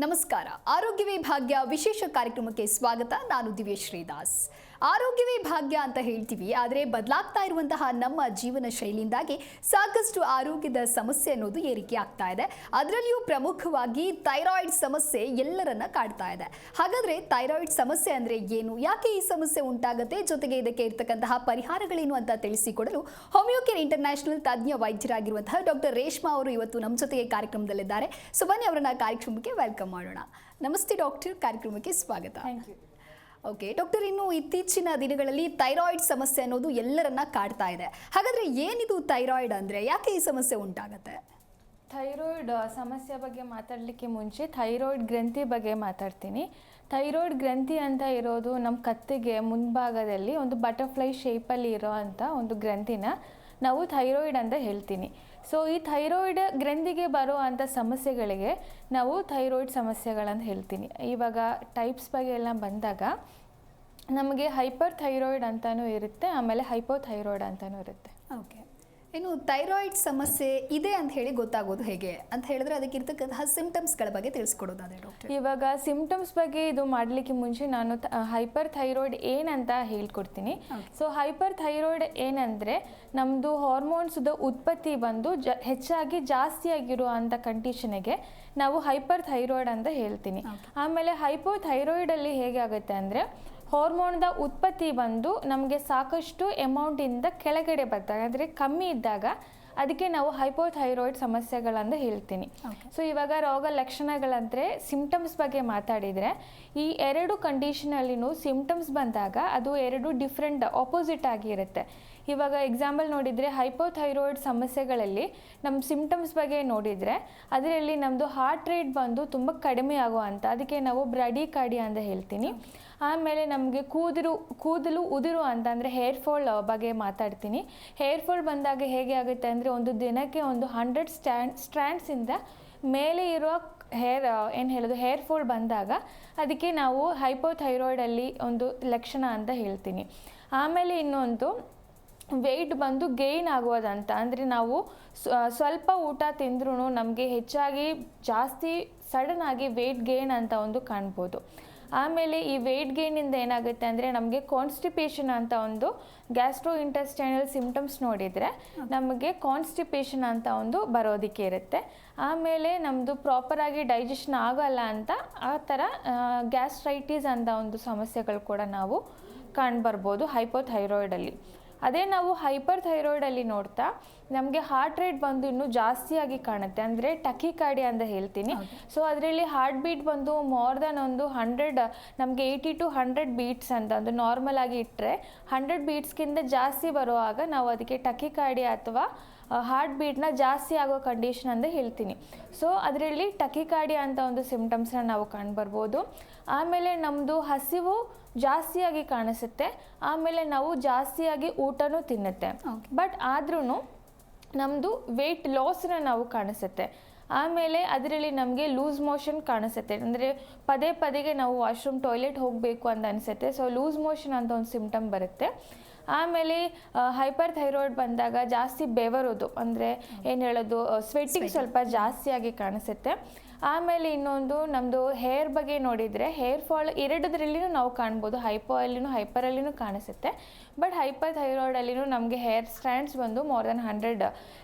ನಮಸ್ಕಾರ. ಆರೋಗ್ಯವೇ ಭಾಗ್ಯ ವಿಶೇಷ ಕಾರ್ಯಕ್ರಮಕ್ಕೆ ಸ್ವಾಗತ. ನಾನು ದಿವ್ಯಶ್ರೀ ದಾಸ್. ಆರೋಗ್ಯವೇ ಭಾಗ್ಯ ಅಂತ ಹೇಳ್ತೀವಿ, ಆದರೆ ಬದಲಾಗ್ತಾ ಇರುವಂತಹ ನಮ್ಮ ಜೀವನ ಶೈಲಿಯಿಂದಾಗಿ ಸಾಕಷ್ಟು ಆರೋಗ್ಯದ ಸಮಸ್ಯೆ ಅನ್ನೋದು ಏರಿಕೆ ಆಗ್ತಾ ಇದೆ. ಅದರಲ್ಲಿಯೂ ಪ್ರಮುಖವಾಗಿ ಥೈರಾಯ್ಡ್ ಸಮಸ್ಯೆ ಎಲ್ಲರನ್ನ ಕಾಡ್ತಾ ಇದೆ. ಹಾಗಾದ್ರೆ ಥೈರಾಯ್ಡ್ ಸಮಸ್ಯೆ ಅಂದ್ರೆ ಏನು, ಯಾಕೆ ಈ ಸಮಸ್ಯೆ ಉಂಟಾಗುತ್ತೆ, ಜೊತೆಗೆ ಇದಕ್ಕೆ ಇರತಕ್ಕಂತಹ ಪರಿಹಾರಗಳೇನು ಅಂತ ತಿಳಿಸಿಕೊಡಲು ಹೋಮಿಯೋಕೇರ್ ಇಂಟರ್ನ್ಯಾಷನಲ್ ತಜ್ಞ ವೈದ್ಯರಾಗಿರುವಂತಹ ಡಾಕ್ಟರ್ ರೇಷ್ಮಾ ಅವರು ಇವತ್ತು ನಮ್ಮ ಜೊತೆಗೆ ಕಾರ್ಯಕ್ರಮದಲ್ಲಿದ್ದಾರೆ. ಸೊ ಬನ್ನಿ ಅವರನ್ನ ಕಾರ್ಯಕ್ರಮಕ್ಕೆ ವೆಲ್ಕಮ್ ಮಾಡೋಣ. ನಮಸ್ತೆ ಡಾಕ್ಟರ್, ಕಾರ್ಯಕ್ರಮಕ್ಕೆ ಸ್ವಾಗತ. Thank you. ಓಕೆ ಡಾಕ್ಟರ್, ಇನ್ನು ಇತ್ತೀಚಿನ ದಿನಗಳಲ್ಲಿ ಥೈರಾಯ್ಡ್ ಸಮಸ್ಯೆ ಅನ್ನೋದು ಎಲ್ಲರನ್ನ ಕಾಡ್ತಾ ಇದೆ. ಹಾಗಾದ್ರೆ ಏನಿದು ಥೈರಾಯ್ಡ್ ಅಂದ್ರೆ, ಯಾಕೆ ಈ ಸಮಸ್ಯೆ ಉಂಟಾಗತ್ತೆ? ಥೈರಾಯ್ಡ್ ಸಮಸ್ಯೆ ಬಗ್ಗೆ ಮಾತಾಡಲಿಕ್ಕೆ ಮುಂಚೆ ಥೈರಾಯ್ಡ್ ಗ್ರಂಥಿ ಬಗ್ಗೆ ಮಾತಾಡ್ತೀನಿ. ಥೈರಾಯ್ಡ್ ಗ್ರಂಥಿ ಅಂತ ಇರೋದು ನಮ್ಮ ಕತ್ತಿಗೆ ಮುಂಭಾಗದಲ್ಲಿ ಒಂದು ಬಟರ್ಫ್ಲೈ ಶೇಪಲ್ಲಿ ಇರೋ ಅಂಥ ಒಂದು ಗ್ರಂಥಿನ ನಾವು ಥೈರಾಯ್ಡ್ ಅಂತ ಹೇಳ್ತೀನಿ. ಸೊ ಈ ಥೈರಾಯ್ಡ್ ಗ್ರಂಥಿಗೆ ಬರೋ ಅಂಥ ಸಮಸ್ಯೆಗಳಿಗೆ ನಾವು ಥೈರಾಯ್ಡ್ ಸಮಸ್ಯೆಗಳಂತ ಹೇಳ್ತೀನಿ. ಇವಾಗ ಟೈಪ್ಸ್ ಬಗ್ಗೆ ಎಲ್ಲ ಬಂದಾಗ ನಮಗೆ ಹೈಪರ್ ಥೈರಾಯ್ಡ್ ಅಂತಲೂ ಇರುತ್ತೆ, ಆಮೇಲೆ ಹೈಪೋಥೈರಾಯ್ಡ್ ಅಂತಲೂ ಇರುತ್ತೆ. ಓಕೆ, ಇನ್ನು ಥೈರಾಯ್ಡ್ ಸಮಸ್ಯೆ ಇದೆ ಅಂತ ಹೇಳಿ ಗೊತ್ತಾಗೋದು ಹೇಗೆ ಅಂತ ಹೇಳಿದ್ರೆ ಅದಕ್ಕೆ ಇರ್ತಕ್ಕಂತಹ ಸಿಂಪ್ಟಮ್ಸ್ಗಳ ಬಗ್ಗೆ ತಿಳಿಸ್ಕೊಡೋದಾದ್ರೆ ಡಾಕ್ಟರ್? ಇವಾಗ ಸಿಂಪ್ಟಮ್ಸ್ ಬಗ್ಗೆ ಇದು ಮಾಡಲಿಕ್ಕೆ ಮುಂಚೆ ನಾನು ಹೈಪರ್ ಥೈರಾಯ್ಡ್ ಏನಂತ ಹೇಳ್ಕೊಡ್ತೀನಿ. ಸೊ ಹೈಪರ್ ಥೈರಾಯ್ಡ್ ಏನಂದರೆ ನಮ್ಮದು ಹಾರ್ಮೋನ್ಸ್ದು ಉತ್ಪತ್ತಿ ಬಂದು ಹೆಚ್ಚಾಗಿ ಜಾಸ್ತಿ ಆಗಿರೋ ಅಂಥ ಕಂಡೀಷನಿಗೆ ನಾವು ಹೈಪರ್ ಥೈರಾಯ್ಡ್ ಅಂತ ಹೇಳ್ತೀನಿ. ಆಮೇಲೆ ಹೈಪೋಥೈರಾಯ್ಡಲ್ಲಿ ಹೇಗೆ ಆಗುತ್ತೆ ಅಂದರೆ ಹಾರ್ಮೋನ್ದ ಉತ್ಪತ್ತಿ ಬಂದು ನಮಗೆ ಸಾಕಷ್ಟು ಅಮೌಂಟಿಂದ ಕೆಳಗಡೆ ಬರ್ತಾರೆ, ಅಂದರೆ ಕಮ್ಮಿ ಇದ್ದಾಗ ಅದಕ್ಕೆ ನಾವು ಹೈಪೋಥೈರಾಯ್ಡ್ ಸಮಸ್ಯೆಗಳಂತ ಹೇಳ್ತೀನಿ. ಸೊ ಇವಾಗ ರೋಗ ಲಕ್ಷಣಗಳಂದರೆ ಸಿಂಪ್ಟಮ್ಸ್ ಬಗ್ಗೆ ಮಾತಾಡಿದರೆ ಈ ಎರಡು ಕಂಡೀಷನಲ್ಲಿನೂ ಸಿಂಪ್ಟಮ್ಸ್ ಬಂದಾಗ ಅದು ಎರಡು ಡಿಫ್ರೆಂಟ್ ಆಪೋಸಿಟ್ ಆಗಿರುತ್ತೆ. ಇವಾಗ ಎಕ್ಸಾಂಪಲ್ ನೋಡಿದರೆ ಹೈಪೋಥೈರಾಯ್ಡ್ ಸಮಸ್ಯೆಗಳಲ್ಲಿ ನಮ್ಮ ಸಿಂಪ್ಟಮ್ಸ್ ಬಗ್ಗೆ ನೋಡಿದರೆ ಅದರಲ್ಲಿ ನಮ್ಮದು ಹಾರ್ಟ್ ರೇಟ್ ಬಂದು ತುಂಬ ಕಡಿಮೆ ಆಗುವಂಥ, ಅದಕ್ಕೆ ನಾವು ಬ್ರಾಡಿಕಾರ್ಡಿಯಾ ಅಂತ ಹೇಳ್ತೀನಿ. ಆಮೇಲೆ ನಮಗೆ ಕೂದಲು ಉದುರು ಅಂತ ಅಂದರೆ ಹೇರ್ ಫಾಲ್ ಬಗ್ಗೆ ಮಾತಾಡ್ತೀನಿ. ಹೇರ್ ಫಾಲ್ ಬಂದಾಗ ಹೇಗೆ ಆಗುತ್ತೆ ಅಂದರೆ ಒಂದು ದಿನಕ್ಕೆ ಒಂದು 100 ಸ್ಟ್ರ್ಯಾಂಡ್ಸಿಂದ ಮೇಲೆ ಇರುವ ಹೇರ್ ಫಾಲ್ ಬಂದಾಗ ಅದಕ್ಕೆ ನಾವು ಹೈಪೋಥೈರಾಯ್ಡಲ್ಲಿ ಒಂದು ಲಕ್ಷಣ ಅಂತ ಹೇಳ್ತೀನಿ. ಆಮೇಲೆ ಇನ್ನೊಂದು ವೆಯ್ಟ್ ಬಂದು ಗೇನ್ ಆಗೋದಂತ, ಅಂದರೆ ನಾವು ಸ್ವಲ್ಪ ಊಟ ತಿಂದ್ರೂ ನಮಗೆ ಹೆಚ್ಚಾಗಿ ಜಾಸ್ತಿ ಸಡನ್ ಆಗಿ ವೆಯ್ಟ್ ಗೇನ್ ಅಂತ ಒಂದು ಕಾಣ್ಬೋದು. ಆಮೇಲೆ ಈ ವೆಯ್ಟ್ ಗೇನಿಂದ ಏನಾಗುತ್ತೆ ಅಂದರೆ ನಮಗೆ ಕಾನ್ಸ್ಟಿಪೇಷನ್ ಅಂತ ಒಂದು ಗ್ಯಾಸ್ಟ್ರೋ ಇಂಟೆಸ್ಟೈನಲ್ ಸಿಂಪ್ಟಮ್ಸ್ ನೋಡಿದರೆ ನಮಗೆ ಕಾನ್ಸ್ಟಿಪೇಷನ್ ಅಂತ ಒಂದು ಬರೋದಕ್ಕೆ ಇರುತ್ತೆ. ಆಮೇಲೆ ನಮ್ಮದು ಪ್ರಾಪರಾಗಿ ಡೈಜೆಷನ್ ಆಗೋಲ್ಲ ಅಂತ ಆ ಥರ ಗ್ಯಾಸ್ಟ್ರೈಟಿಸ್ ಅಂತ ಒಂದು ಸಮಸ್ಯೆಗಳು ಕೂಡ ನಾವು ಕಾಣ್ಬರ್ಬೋದು ಹೈಪೋಥೈರಾಯ್ಡಲ್ಲಿ. ಅದೇ ನಾವು ಹೈಪರ್ ಥೈರಾಯ್ಡಲ್ಲಿ ನೋಡ್ತಾ ನಮಗೆ ಹಾರ್ಟ್ ರೇಟ್ ಬಂದು ಇನ್ನೂ ಜಾಸ್ತಿಯಾಗಿ ಕಾಣುತ್ತೆ, ಅಂದರೆ ಟಕಿಕಾರ್ಡಿಯಾ ಅಂತ ಹೇಳ್ತೀನಿ. ಸೊ ಅದರಲ್ಲಿ ಹಾರ್ಟ್ ಬೀಟ್ ಬಂದು ಮೋರ್ ದೆನ್ ಒಂದು 100, ನಮಗೆ 80 to 100 ಬೀಟ್ಸ್ ಅಂತ ಒಂದು ನಾರ್ಮಲ್ ಆಗಿ ಇಟ್ಟರೆ 100 ಬೀಟ್ಸ್ಗಿಂತ ಜಾಸ್ತಿ ಬರುವಾಗ ನಾವು ಅದಕ್ಕೆ ಟಕಿಕಾರ್ಡಿಯಾ ಅಥವಾ ಹಾರ್ಟ್ ಬೀಟ್ನ ಜಾಸ್ತಿ ಆಗೋ ಕಂಡೀಷನ್ ಅಂತ ಹೇಳ್ತೀನಿ. ಸೊ ಅದರಲ್ಲಿ ಟಕಿಕಾರ್ಡಿಯಾ ಅಂತ ಒಂದು ಸಿಂಪ್ಟಮ್ಸ್ನ ನಾವು ಕಾಣ್ಬರ್ಬೋದು. ಆಮೇಲೆ ನಮ್ಮದು ಹಸಿವು ಜಾಸ್ತಿಯಾಗಿ ಕಾಣಿಸುತ್ತೆ, ಆಮೇಲೆ ನಾವು ಜಾಸ್ತಿಯಾಗಿ ಊಟನೂ ತಿನ್ನುತ್ತೆ, ಬಟ್ ಆದ್ರೂ ನಮ್ಮದು ವೆಯ್ಟ್ ಲಾಸ್ನ ನಾವು ಕಾಣಿಸುತ್ತೆ. ಆಮೇಲೆ ಅದರಲ್ಲಿ ನಮಗೆ ಲೂಸ್ ಮೋಷನ್ ಕಾಣಿಸುತ್ತೆ, ಅಂದರೆ ಪದೇ ಪದೇಗೆ ನಾವು ವಾಶ್ರೂಮ್ ಟಾಯ್ಲೆಟ್ ಹೋಗಬೇಕು ಅಂತ ಅನಿಸುತ್ತೆ. ಸೊ ಲೂಸ್ ಮೋಷನ್ ಅಂತ ಒಂದು ಸಿಂಪ್ಟಮ್ ಬರುತ್ತೆ. ಆಮೇಲೆ ಹೈಪರ್ ಥೈರಾಯ್ಡ್ ಬಂದಾಗ ಜಾಸ್ತಿ ಬೆವರೋದು, ಅಂದರೆ ಏನು ಹೇಳೋದು, ಸ್ವೆಟ್ಟಿಂಗ್ ಸ್ವಲ್ಪ ಜಾಸ್ತಿಯಾಗಿ ಕಾಣಿಸುತ್ತೆ. ಆಮೇಲೆ ಇನ್ನೊಂದು ನಮ್ಮದು ಹೇರ್ ಬಗ್ಗೆ ನೋಡಿದರೆ ಹೇರ್ ಫಾಲ್ ಎರಡದ್ರಲ್ಲಿನೂ ನಾವು ಕಾಣ್ಬೋದು, ಹೈಪರಲ್ಲಿನೂ ಕಾಣಿಸುತ್ತೆ. ಬಟ್ ಹೈಪರ್ ಥೈರಾಯ್ಡಲ್ಲಿನೂ ನಮಗೆ ಹೇರ್ ಸ್ಟ್ರ್ಯಾಂಡ್ಸ್ ಬಂದು ಮೋರ್ ದೆನ್ 100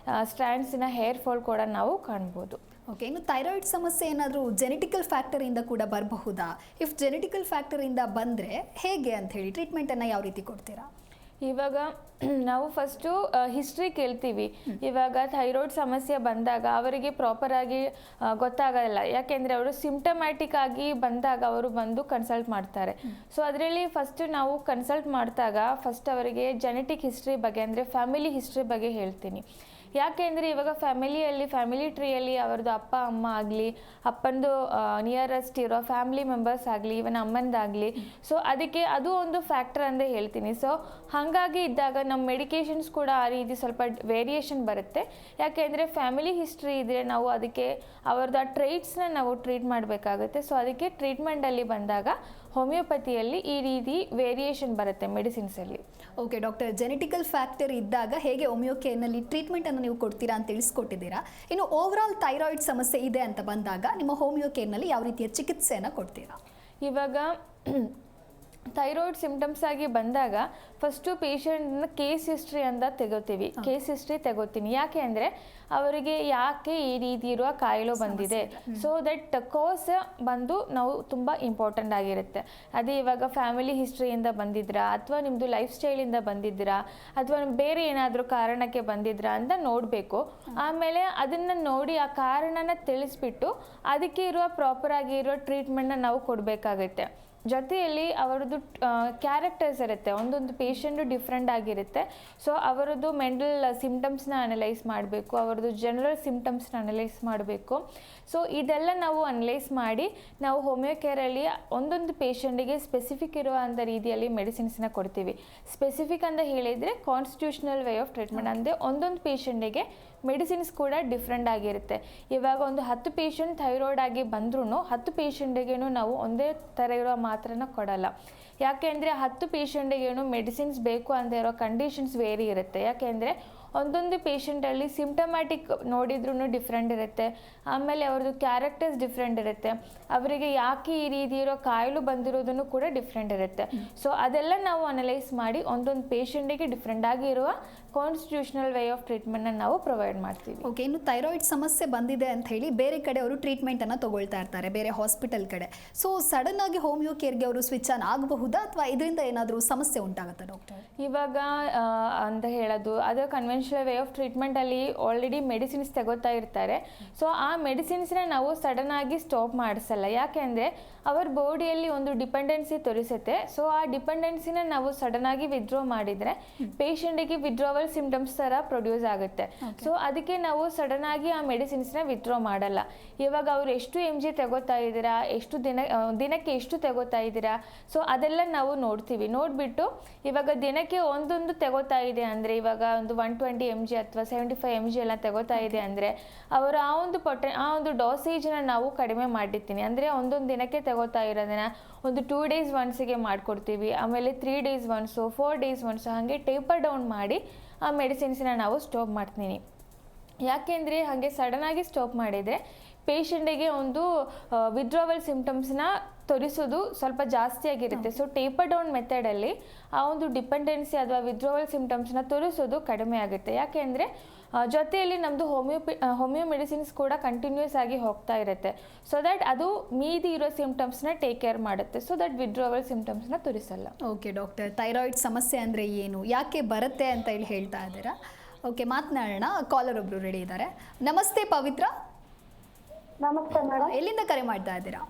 ಸ್ಟ್ರ್ಯಾಂಡ್ಸಿನ ಹೇರ್ ಫಾಲ್ ಕೂಡ ನಾವು ಕಾಣ್ಬೋದು. ಓಕೆ, ಇನ್ನು ಥೈರಾಯ್ಡ್ ಸಮಸ್ಯೆ ಏನಾದರೂ ಜೆನೆಟಿಕಲ್ ಫ್ಯಾಕ್ಟರಿಂದ ಕೂಡ ಬರಬಹುದಾ? ಇಫ್ ಜೆನೆಟಿಕಲ್ ಫ್ಯಾಕ್ಟರಿಂದ ಬಂದರೆ ಹೇಗೆ ಅಂತ ಹೇಳಿ ಟ್ರೀಟ್ಮೆಂಟನ್ನು ಯಾವ ರೀತಿ ಕೊಡ್ತೀರಾ? ಇವಾಗ ನಾವು ಫಸ್ಟು ಹಿಸ್ಟ್ರಿ ಕೇಳ್ತೀವಿ. ಇವಾಗ ಥೈರಾಯ್ಡ್ ಸಮಸ್ಯೆ ಬಂದಾಗ ಅವರಿಗೆ ಪ್ರಾಪರಾಗಿ ಗೊತ್ತಾಗಲ್ಲ, ಯಾಕೆಂದರೆ ಅವರು ಸಿಂಪ್ಟಮ್ಯಾಟಿಕ್ ಆಗಿ ಬಂದಾಗ ಅವರು ಬಂದು ಕನ್ಸಲ್ಟ್ ಮಾಡ್ತಾರೆ. ಸೊ ಅದರಲ್ಲಿ ಫಸ್ಟು ನಾವು ಕನ್ಸಲ್ಟ್ ಮಾಡಿದಾಗ ಫಸ್ಟ್ ಅವರಿಗೆ ಜೆನೆಟಿಕ್ ಹಿಸ್ಟ್ರಿ ಬಗ್ಗೆ, ಅಂದರೆ ಫ್ಯಾಮಿಲಿ ಹಿಸ್ಟ್ರಿ ಬಗ್ಗೆ ಹೇಳ್ತೀನಿ. ಯಾಕೆಂದರೆ ಇವಾಗ ಫ್ಯಾಮಿಲಿ ಟ್ರೀಯಲ್ಲಿ ಅವರದ್ದು ಅಪ್ಪ ಅಮ್ಮ ಆಗಲಿ, ಅಪ್ಪಂದು ನಿಯರೆಸ್ಟ್ ಇರೋ ಫ್ಯಾಮಿಲಿ ಮೆಂಬರ್ಸ್ ಆಗಲಿ, ಇವನ್ ಅಮ್ಮಂದಾಗಲಿ, ಸೊ ಅದಕ್ಕೆ ಅದು ಒಂದು ಫ್ಯಾಕ್ಟರ್ ಅಂತ ಹೇಳ್ತೀನಿ. ಸೊ ಹಾಗಾಗಿ ಇದ್ದಾಗ ನಮ್ಮ ಮೆಡಿಕೇಷನ್ಸ್ ಕೂಡ ಆ ರೀತಿ ಸ್ವಲ್ಪ ವೇರಿಯೇಷನ್ ಬರುತ್ತೆ. ಯಾಕೆಂದರೆ ಫ್ಯಾಮಿಲಿ ಹಿಸ್ಟ್ರಿ ಇದ್ದರೆ ನಾವು ಅದಕ್ಕೆ ಅವರದ್ದು ಆ ಟ್ರೈಟ್ಸ್ನ ನಾವು ಟ್ರೀಟ್ ಮಾಡಬೇಕಾಗುತ್ತೆ. ಸೊ ಅದಕ್ಕೆ ಟ್ರೀಟ್ಮೆಂಟಲ್ಲಿ ಬಂದಾಗ ಹೋಮಿಯೋಪತಿಯಲ್ಲಿ ಈ ರೀತಿ ವೇರಿಯೇಷನ್ ಬರುತ್ತೆ ಮೆಡಿಸಿನ್ಸಲ್ಲಿ. ಓಕೆ ಡಾಕ್ಟರ್, ಜೆನೆಟಿಕಲ್ ಫ್ಯಾಕ್ಟರ್ ಇದ್ದಾಗ ಹೇಗೆ ಹೋಮಿಯೋ ಕೇರ್ನಲ್ಲಿ ಟ್ರೀಟ್ಮೆಂಟನ್ನು ನೀವು ಕೊಡ್ತೀರಾ ಅಂತ ತಿಳಿಸ್ಕೊಟ್ಟಿದ್ದೀರಾ. ಇನ್ನು ಓವರಾಲ್ ಥೈರಾಯ್ಡ್ ಸಮಸ್ಯೆ ಇದೆ ಅಂತ ಬಂದಾಗ ನಿಮ್ಮ ಹೋಮಿಯೋ ಕೇರ್ನಲ್ಲಿ ಯಾವ ರೀತಿಯ ಚಿಕಿತ್ಸೆಯನ್ನು ಕೊಡ್ತೀರಾ? ಇವಾಗ ಥೈರಾಯ್ಡ್ ಸಿಂಪ್ಟಮ್ಸ್ ಆಗಿ ಬಂದಾಗ ಫಸ್ಟು ಪೇಷಂಟ್ನ ಕೇಸ್ ಹಿಸ್ಟ್ರಿ ಅಂತ ತೆಗೋತೀವಿ. ಕೇಸ್ ಹಿಸ್ಟ್ರಿ ತೆಗೋತೀನಿ ಯಾಕೆ ಅಂದರೆ ಅವರಿಗೆ ಯಾಕೆ ಈ ರೀತಿ ಇರುವ ಕಾಯಿಲೆ ಬಂದಿದೆ, ಸೊ ದಟ್ ಕಾಸ್ ಬಂದು ನಾವು ತುಂಬ ಇಂಪಾರ್ಟೆಂಟ್ ಆಗಿರುತ್ತೆ. ಅದೇ ಇವಾಗ ಫ್ಯಾಮಿಲಿ ಹಿಸ್ಟ್ರಿಯಿಂದ ಬಂದಿದ್ರಾ ಅಥವಾ ನಿಮ್ಮದು ಲೈಫ್ ಸ್ಟೈಲಿಂದ ಬಂದಿದ್ರಾ ಅಥವಾ ಬೇರೆ ಏನಾದರೂ ಕಾರಣಕ್ಕೆ ಬಂದಿದ್ರಾ ಅಂತ ನೋಡಬೇಕು. ಆಮೇಲೆ ಅದನ್ನು ನೋಡಿ ಆ ಕಾರಣನ ತಿಳಿಸ್ಬಿಟ್ಟು ಅದಕ್ಕೆ ಇರುವ ಪ್ರಾಪರ್ ಆಗಿ ಇರೋ ಟ್ರೀಟ್ಮೆಂಟ್ನ ನಾವು ಕೊಡಬೇಕಾಗುತ್ತೆ. ಜೊತೆಯಲ್ಲಿ ಅವರದ್ದು ಕ್ಯಾರೆಕ್ಟರ್ಸ್ ಇರುತ್ತೆ, ಒಂದೊಂದು ಪೇಷಂಟು ಡಿಫ್ರೆಂಟ್ ಆಗಿರುತ್ತೆ. ಸೊ ಅವರದ್ದು ಮೆಂಟಲ್ ಸಿಂಪ್ಟಮ್ಸ್ನ ಅನಲೈಸ್ ಮಾಡಬೇಕು, ಅವರದ್ದು ಜನರಲ್ ಸಿಂಪ್ಟಮ್ಸ್ನ ಅನಲೈಸ್ ಮಾಡಬೇಕು. ಸೊ ಇದೆಲ್ಲ ನಾವು ಅನಲೈಸ್ ಮಾಡಿ ನಾವು ಹೋಮಿಯೋ ಕೇರಲ್ಲಿ ಒಂದೊಂದು ಪೇಷಂಟಿಗೆ ಸ್ಪೆಸಿಫಿಕ್ ಇರುವಂಥ ರೀತಿಯಲ್ಲಿ ಮೆಡಿಸಿನ್ಸ್ನ ಕೊಡ್ತೀವಿ. ಸ್ಪೆಸಿಫಿಕ್ ಅಂತ ಹೇಳಿದರೆ ಕಾನ್ಸ್ಟಿಟ್ಯೂಷನಲ್ ವೇ ಆಫ್ ಟ್ರೀಟ್ಮೆಂಟ್ ಅಂದರೆ ಒಂದೊಂದು ಪೇಷಂಟಿಗೆ ಮೆಡಿಸಿನ್ಸ್ ಕೂಡ ಡಿಫ್ರೆಂಟ್ ಆಗಿರುತ್ತೆ. ಇವಾಗ ಒಂದು 10 ಪೇಷಂಟ್ ಥೈರಾಯ್ಡ್ ಆಗಿ ಬಂದ್ರೂ 10 ಪೇಷಂಟಿಗೇನು ನಾವು ಒಂದೇ ಥರ ಇರೋ ಮಾತ್ರನ ಕೊಡಲ್ಲ. ಯಾಕೆ ಅಂದರೆ 10 ಪೇಷಂಟಿಗೇನು ಮೆಡಿಸಿನ್ಸ್ ಬೇಕು ಅಂತ ಇರೋ ಕಂಡೀಷನ್ಸ್ ವೇರಿ ಇರುತ್ತೆ. ಯಾಕೆಂದರೆ ಒಂದೊಂದು ಪೇಷಂಟಲ್ಲಿ ಸಿಂಪ್ಟಮ್ಯಾಟಿಕ್ ನೋಡಿದ್ರೂ ಡಿಫ್ರೆಂಟ್ ಇರುತ್ತೆ, ಆಮೇಲೆ ಅವ್ರದ್ದು ಕ್ಯಾರೆಕ್ಟರ್ಸ್ ಡಿಫ್ರೆಂಟ್ ಇರುತ್ತೆ, ಅವರಿಗೆ ಯಾಕೆ ಈ ರೀತಿ ಇರೋ ಕಾಯಿಲೆ ಬಂದಿರೋದನ್ನು ಕೂಡ ಡಿಫ್ರೆಂಟ್ ಇರುತ್ತೆ. ಸೊ ಅದೆಲ್ಲ ನಾವು ಅನಲೈಸ್ ಮಾಡಿ ಒಂದೊಂದು ಪೇಷಂಟಿಗೆ ಡಿಫ್ರೆಂಟ್ ಆಗಿರುವ ಕಾನ್ಸ್ಟಿಟ್ಯೂಷನಲ್ ವೇ ಆಫ್ ಟ್ರೀಟ್ಮೆಂಟ್ನ ನಾವು ಪ್ರೊವೈಡ್ ಮಾಡ್ತೀವಿ. ಓಕೆ, ಇನ್ನು ಥೈರಾಯ್ಡ್ ಸಮಸ್ಯೆ ಬಂದಿದೆ ಅಂತ ಹೇಳಿ ಬೇರೆ ಕಡೆ ಅವರು ಟ್ರೀಟ್ಮೆಂಟನ್ನು ತಗೊಳ್ತಾ ಇರ್ತಾರೆ, ಬೇರೆ ಹಾಸ್ಪಿಟಲ್ ಕಡೆ. ಸೊ ಸಡನ್ ಆಗಿ ಹೋಮಿಯೋ ಕೇರ್ಗೆ ಅವರು ಸ್ವಿಚ್ ಆನ್ ಆಗಬಹುದಾ ಅಥವಾ ಇದರಿಂದ ಏನಾದರೂ ಸಮಸ್ಯೆ ಉಂಟಾಗುತ್ತಾ ಡಾಕ್ಟರ್? ಇವಾಗ ಅಂತ ಹೇಳೋದು ಅದು ಕನ್ವೆನ್ಷನಲ್ ವೇ ಆಫ್ ಟ್ರೀಟ್ಮೆಂಟಲ್ಲಿ ಆಲ್ರೆಡಿ ಮೆಡಿಸಿನ್ಸ್ ತಗೋತಾ ಇರ್ತಾರೆ. ಸೊ ಆ ಮೆಡಿಸಿನ್ಸ್ನ ನಾವು ಸಡನ್ ಆಗಿ ಸ್ಟಾಪ್ ಮಾಡಿಸಲ್ಲ. ಯಾಕೆಂದರೆ ಅವರ ಬಾಡಿಯಲ್ಲಿ ಒಂದು ಡಿಪೆಂಡೆನ್ಸಿ ತೋರಿಸುತ್ತೆ. ಸೊ ಆ ಡಿಪೆಂಡೆನ್ಸಿನ ನಾವು ಸಡನ್ ಆಗಿ ವಿತ್ಡ್ರಾ ಮಾಡಿದರೆ ಪೇಷಂಟಿಗೆ ವಿತ್ಡ್ರಾವಲ್ ಸಿಂಪ್ಟಮ್ಸ್ ಥರ ಪ್ರೊಡ್ಯೂಸ್ ಆಗುತ್ತೆ. ಸೊ ಅದಕ್ಕೆ ನಾವು ಸಡನ್ ಆಗಿ ಆ ಮೆಡಿಸಿನ್ಸ್ನ ವಿತ್ಡ್ರಾ ಮಾಡಲ್ಲ. ಇವಾಗ ಅವರು ಎಷ್ಟು MG ತಗೋತಾ ಇದ್ದೀರಾ, ಎಷ್ಟು ದಿನಕ್ಕೆ ಎಷ್ಟು ತಗೋತಾ ಇದ್ದೀರಾ, ಸೊ ಅದೆಲ್ಲ ನಾವು ನೋಡ್ತೀವಿ. ನೋಡಿಬಿಟ್ಟು ಇವಾಗ ದಿನಕ್ಕೆ ಒಂದೊಂದು ತಗೋತಾ ಇದೆ ಅಂದರೆ ಇವಾಗ ಒಂದು 120 mg ಅಥವಾ 75 mg ಎಲ್ಲ ತಗೋತಾ ಇದೆ ಅಂದರೆ ಅವರು ಆ ಒಂದು ಡೋಸೇಜನ್ನ ನಾವು ಕಡಿಮೆ ಮಾಡಿರ್ತೀನಿ. ಅಂದರೆ ಒಂದೊಂದು ದಿನಕ್ಕೆ ತಗೋತಾ ಇರೋದನ್ನ ಒಂದು 2 days ಒನ್ಸಿಗೆ ಮಾಡಿಕೊಡ್ತೀವಿ, ಆಮೇಲೆ 3 days ಒನ್ಸು 4 days ಒನ್ಸು ಹಾಗೆ ಟೇಪರ್ ಡೌನ್ ಮಾಡಿ ಆ ಮೆಡಿಸಿನ್ಸ್ನ ನಾವು ಸ್ಟಾಪ್ ಮಾಡ್ತೀನಿ. ಯಾಕೆಂದರೆ ಹಾಗೆ ಸಡನ್ನಾಗಿ ಸ್ಟಾಪ್ ಮಾಡಿದರೆ ಪೇಷಂಟಿಗೆ ಒಂದು ವಿತ್ಡ್ರಾವಲ್ ಸಿಂಪ್ಟಮ್ಸ್ನ ತೋರಿಸೋದು ಸ್ವಲ್ಪ ಜಾಸ್ತಿ ಆಗಿರುತ್ತೆ. ಸೊ ಟೇಪರ್ ಡೌನ್ ಮೆಥಡಲ್ಲಿ ಆ ಒಂದು ಡಿಪೆಂಡೆನ್ಸಿ ಅಥವಾ ವಿತ್ಡ್ರಾವಲ್ ಸಿಂಪ್ಟಮ್ಸ್ನ ತೋರಿಸೋದು ಕಡಿಮೆ ಆಗುತ್ತೆ. ಯಾಕೆಂದರೆ ಜೊತೆಯಲ್ಲಿ ನಮ್ಮದು ಹೋಮಿಯೋ ಮೆಡಿಸಿನ್ಸ್ ಕೂಡ ಕಂಟಿನ್ಯೂಸ್ ಆಗಿ ಹೋಗ್ತಾ ಇರುತ್ತೆ. ಸೊ ದ್ಯಾಟ್ ಅದು ಮೀದಿ ಇರೋ ಸಿಂಪ್ಟಮ್ಸ್ನ ಟೇಕ್ ಕೇರ್ ಮಾಡುತ್ತೆ. ಸೊ ದಟ್ ವಿತ್ಡ್ರಾವಲ್ ಸಿಂಪ್ಟಮ್ಸ್ನ ತೋರಿಸಲ್ಲ. ಓಕೆ ಡಾಕ್ಟರ್, ಥೈರಾಯ್ಡ್ ಸಮಸ್ಯೆ ಅಂದರೆ ಏನು, ಯಾಕೆ ಬರುತ್ತೆ ಅಂತ ಹೇಳಿ ಹೇಳ್ತಾ ಇದ್ದೀರಾ. ಓಕೆ, ಮಾತನಾಡೋಣ. ಕಾಲರ್ ಒಬ್ಬರು ರೆಡಿ ಇದ್ದಾರೆ. ನಮಸ್ತೆ ಪವಿತ್ರ. ನಮಸ್ತೆ ಮೇಡಮ್. ಎಲ್ಲಿಂದ ಕರೆ ಮಾಡ್ತಾ ಇದ್ದೀರಾ?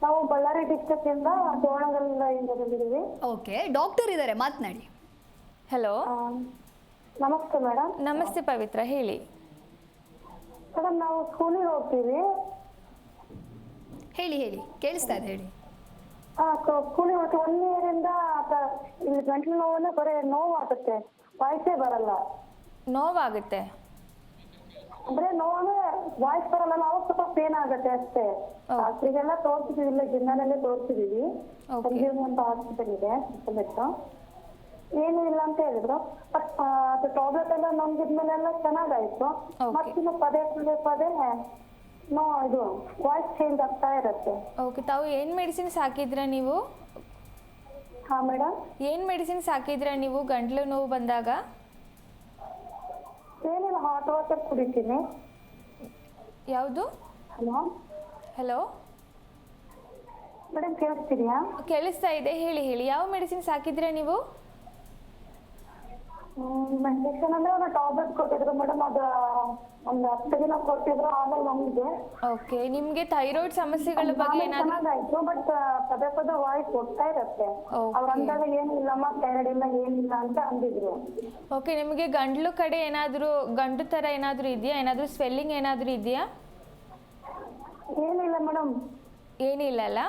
ನಾವು ಬಳ್ಳಾರಿ ಡಿಸ್ಟ್ರಿಕ್ಟ್ ಇಂದ ತೋರಣಗಲ್ಲಿಂದ ಬಂದಿದ್ದೀವಿ. ಓಕೆ, ಡಾಕ್ಟರ್ ಇದ್ದಾರೆ, ಮಾತನಾಡಿ. ಹಲೋ, ನಮಸ್ತೆ ಮೇಡಮ್. ನಮಸ್ತೆ ಪವಿತ್ರ, ಹೇಳಿ. ಮೇಡಮ್, ನಾವು ಸ್ಕೂಲಿಗೆ ಹೋಗ್ತೀವಿ. ಹೇಳಿ ಕೇಳಿಸ್ತಾ ಇದೆ, ಹೇಳಿ. ಸ್ಕೂಲಿಗೆ ಹೋಗ್ತೀವಿ. 1 year ಇಂದ ಇಲ್ಲಿ ಗಂಟಲು ನೋವನ್ನ ಬರೀ ನೋವು ಆಗುತ್ತೆ, ವಾಯ್ಸೇ ಬರಲ್ಲ. ನೋವಾಗುತ್ತೆ ಅಂದ್ರೆ ನೋವು ವಾಯ್ಸ್ ಬರಲ್ಲ, ನಾವು ಸ್ವಲ್ಪ ಪೇನ್ ಆಗುತ್ತೆ ಅಷ್ಟೇ. ಡಾಕ್ಟ್ರಿಗೆಲ್ಲ ತೋರಿಸಿದೀವಿ, ಇಲ್ಲ ಜಿಲ್ಲಾನಲ್ಲೇ ತೋರಿಸಿದೀವಿ. ಸಂಜೀವನಿ ಅಂತ ಹಾಸ್ಪಿಟಲ್ ಇದೆ ಬೆಟ್ಟು, ಏನು ಇಲ್ಲ ಅಂತ ಹೇಳಿದ್ರು. ಬಟ್ ಅದು ಟಾಬ್ಲೆಟ್ ಎಲ್ಲ ನುಂಗಿದ್ಮೇಲೆಲ್ಲ ಚೆನ್ನಾಗಾಯ್ತು. ಮತ್ತಿನ್ನು ಪದೇ ಇದು ವಾಯ್ಸ್ ಚೇಂಜ್ ಆಗ್ತಾ ಇರುತ್ತೆ. ಓಕೆ, ತಾವು ಏನು ಮೆಡಿಸಿನ್ಸ್ ಹಾಕಿದ್ರಾ ನೀವು? ಹಾ ಮೇಡಮ್. ಏನು ಮೆಡಿಸಿನ್ಸ್ ಹಾಕಿದ್ರಾ ನೀವು ಗಂಟ್ಲು ನೋವು ಬಂದಾಗ? ಏನಿಲ್ಲ, ಹಾಟ್ ವಾಟರ್ ಕುಡಿತೀನಿ. ಯಾವುದು? ಹಲೋ ಮೇಡಮ್, ಕೇಳಿಸ್ತಿದ್ಯಾ? ಕೇಳಿಸ್ತಾ ಇದೆ, ಹೇಳಿ. ಯಾವ ಮೆಡಿಸಿನ್ಸ್ ಹಾಕಿದ್ರಾ ನೀವು? ಮೆಡಿಸಿನ್ ಅಂದ್ರೆ ಒಂದು ಟಾಬ್ಲೆಟ್ ಕೊಟ್ಟಿದ್ರು ಮೇಡಮ್, ಅದು ಒಂದು 10 ದಿನ ಕೊಟ್ಟಿದ್ರು, ಆಮೇಲೆ ನಮ್ಗೆ. ಓಕೆ, ನಿಮ್ಗೆ ಥೈರಾಯ್ಡ್ ಸಮಸ್ಯೆಗಳ ಬಗ್ಗೆ ಏನಾದ್ರು? ಚೆನ್ನಾಗಾಯ್ತು, ಬಟ್ ಪದೇ ವಾಯ್ಸ್ ಹೋಗ್ತಾ ಇರುತ್ತೆ. ಅವ್ರು ಅಂದಾಗ ಏನಿಲ್ಲಮ್ಮ, ಥೈರಾಯ್ಡ್ ಇಲ್ಲ, ಏನಿಲ್ಲ ಅಂತ ಅಂದಿದ್ರು. ಓಕೆ, ನಿಮಗೆ ಗಂಟ್ಲು ಕಡೆ ಏನಾದರೂ ಗಂಟು ಥರ ಏನಾದರೂ ಇದೆಯಾ? ಏನಾದರೂ ಸ್ವೆಲ್ಲಿಂಗ್ ಏನಾದರೂ ಇದೆಯಾ? ಏನಿಲ್ಲ ಮೇಡಮ್. ಏನಿಲ್ಲ ಅಲ್ಲ?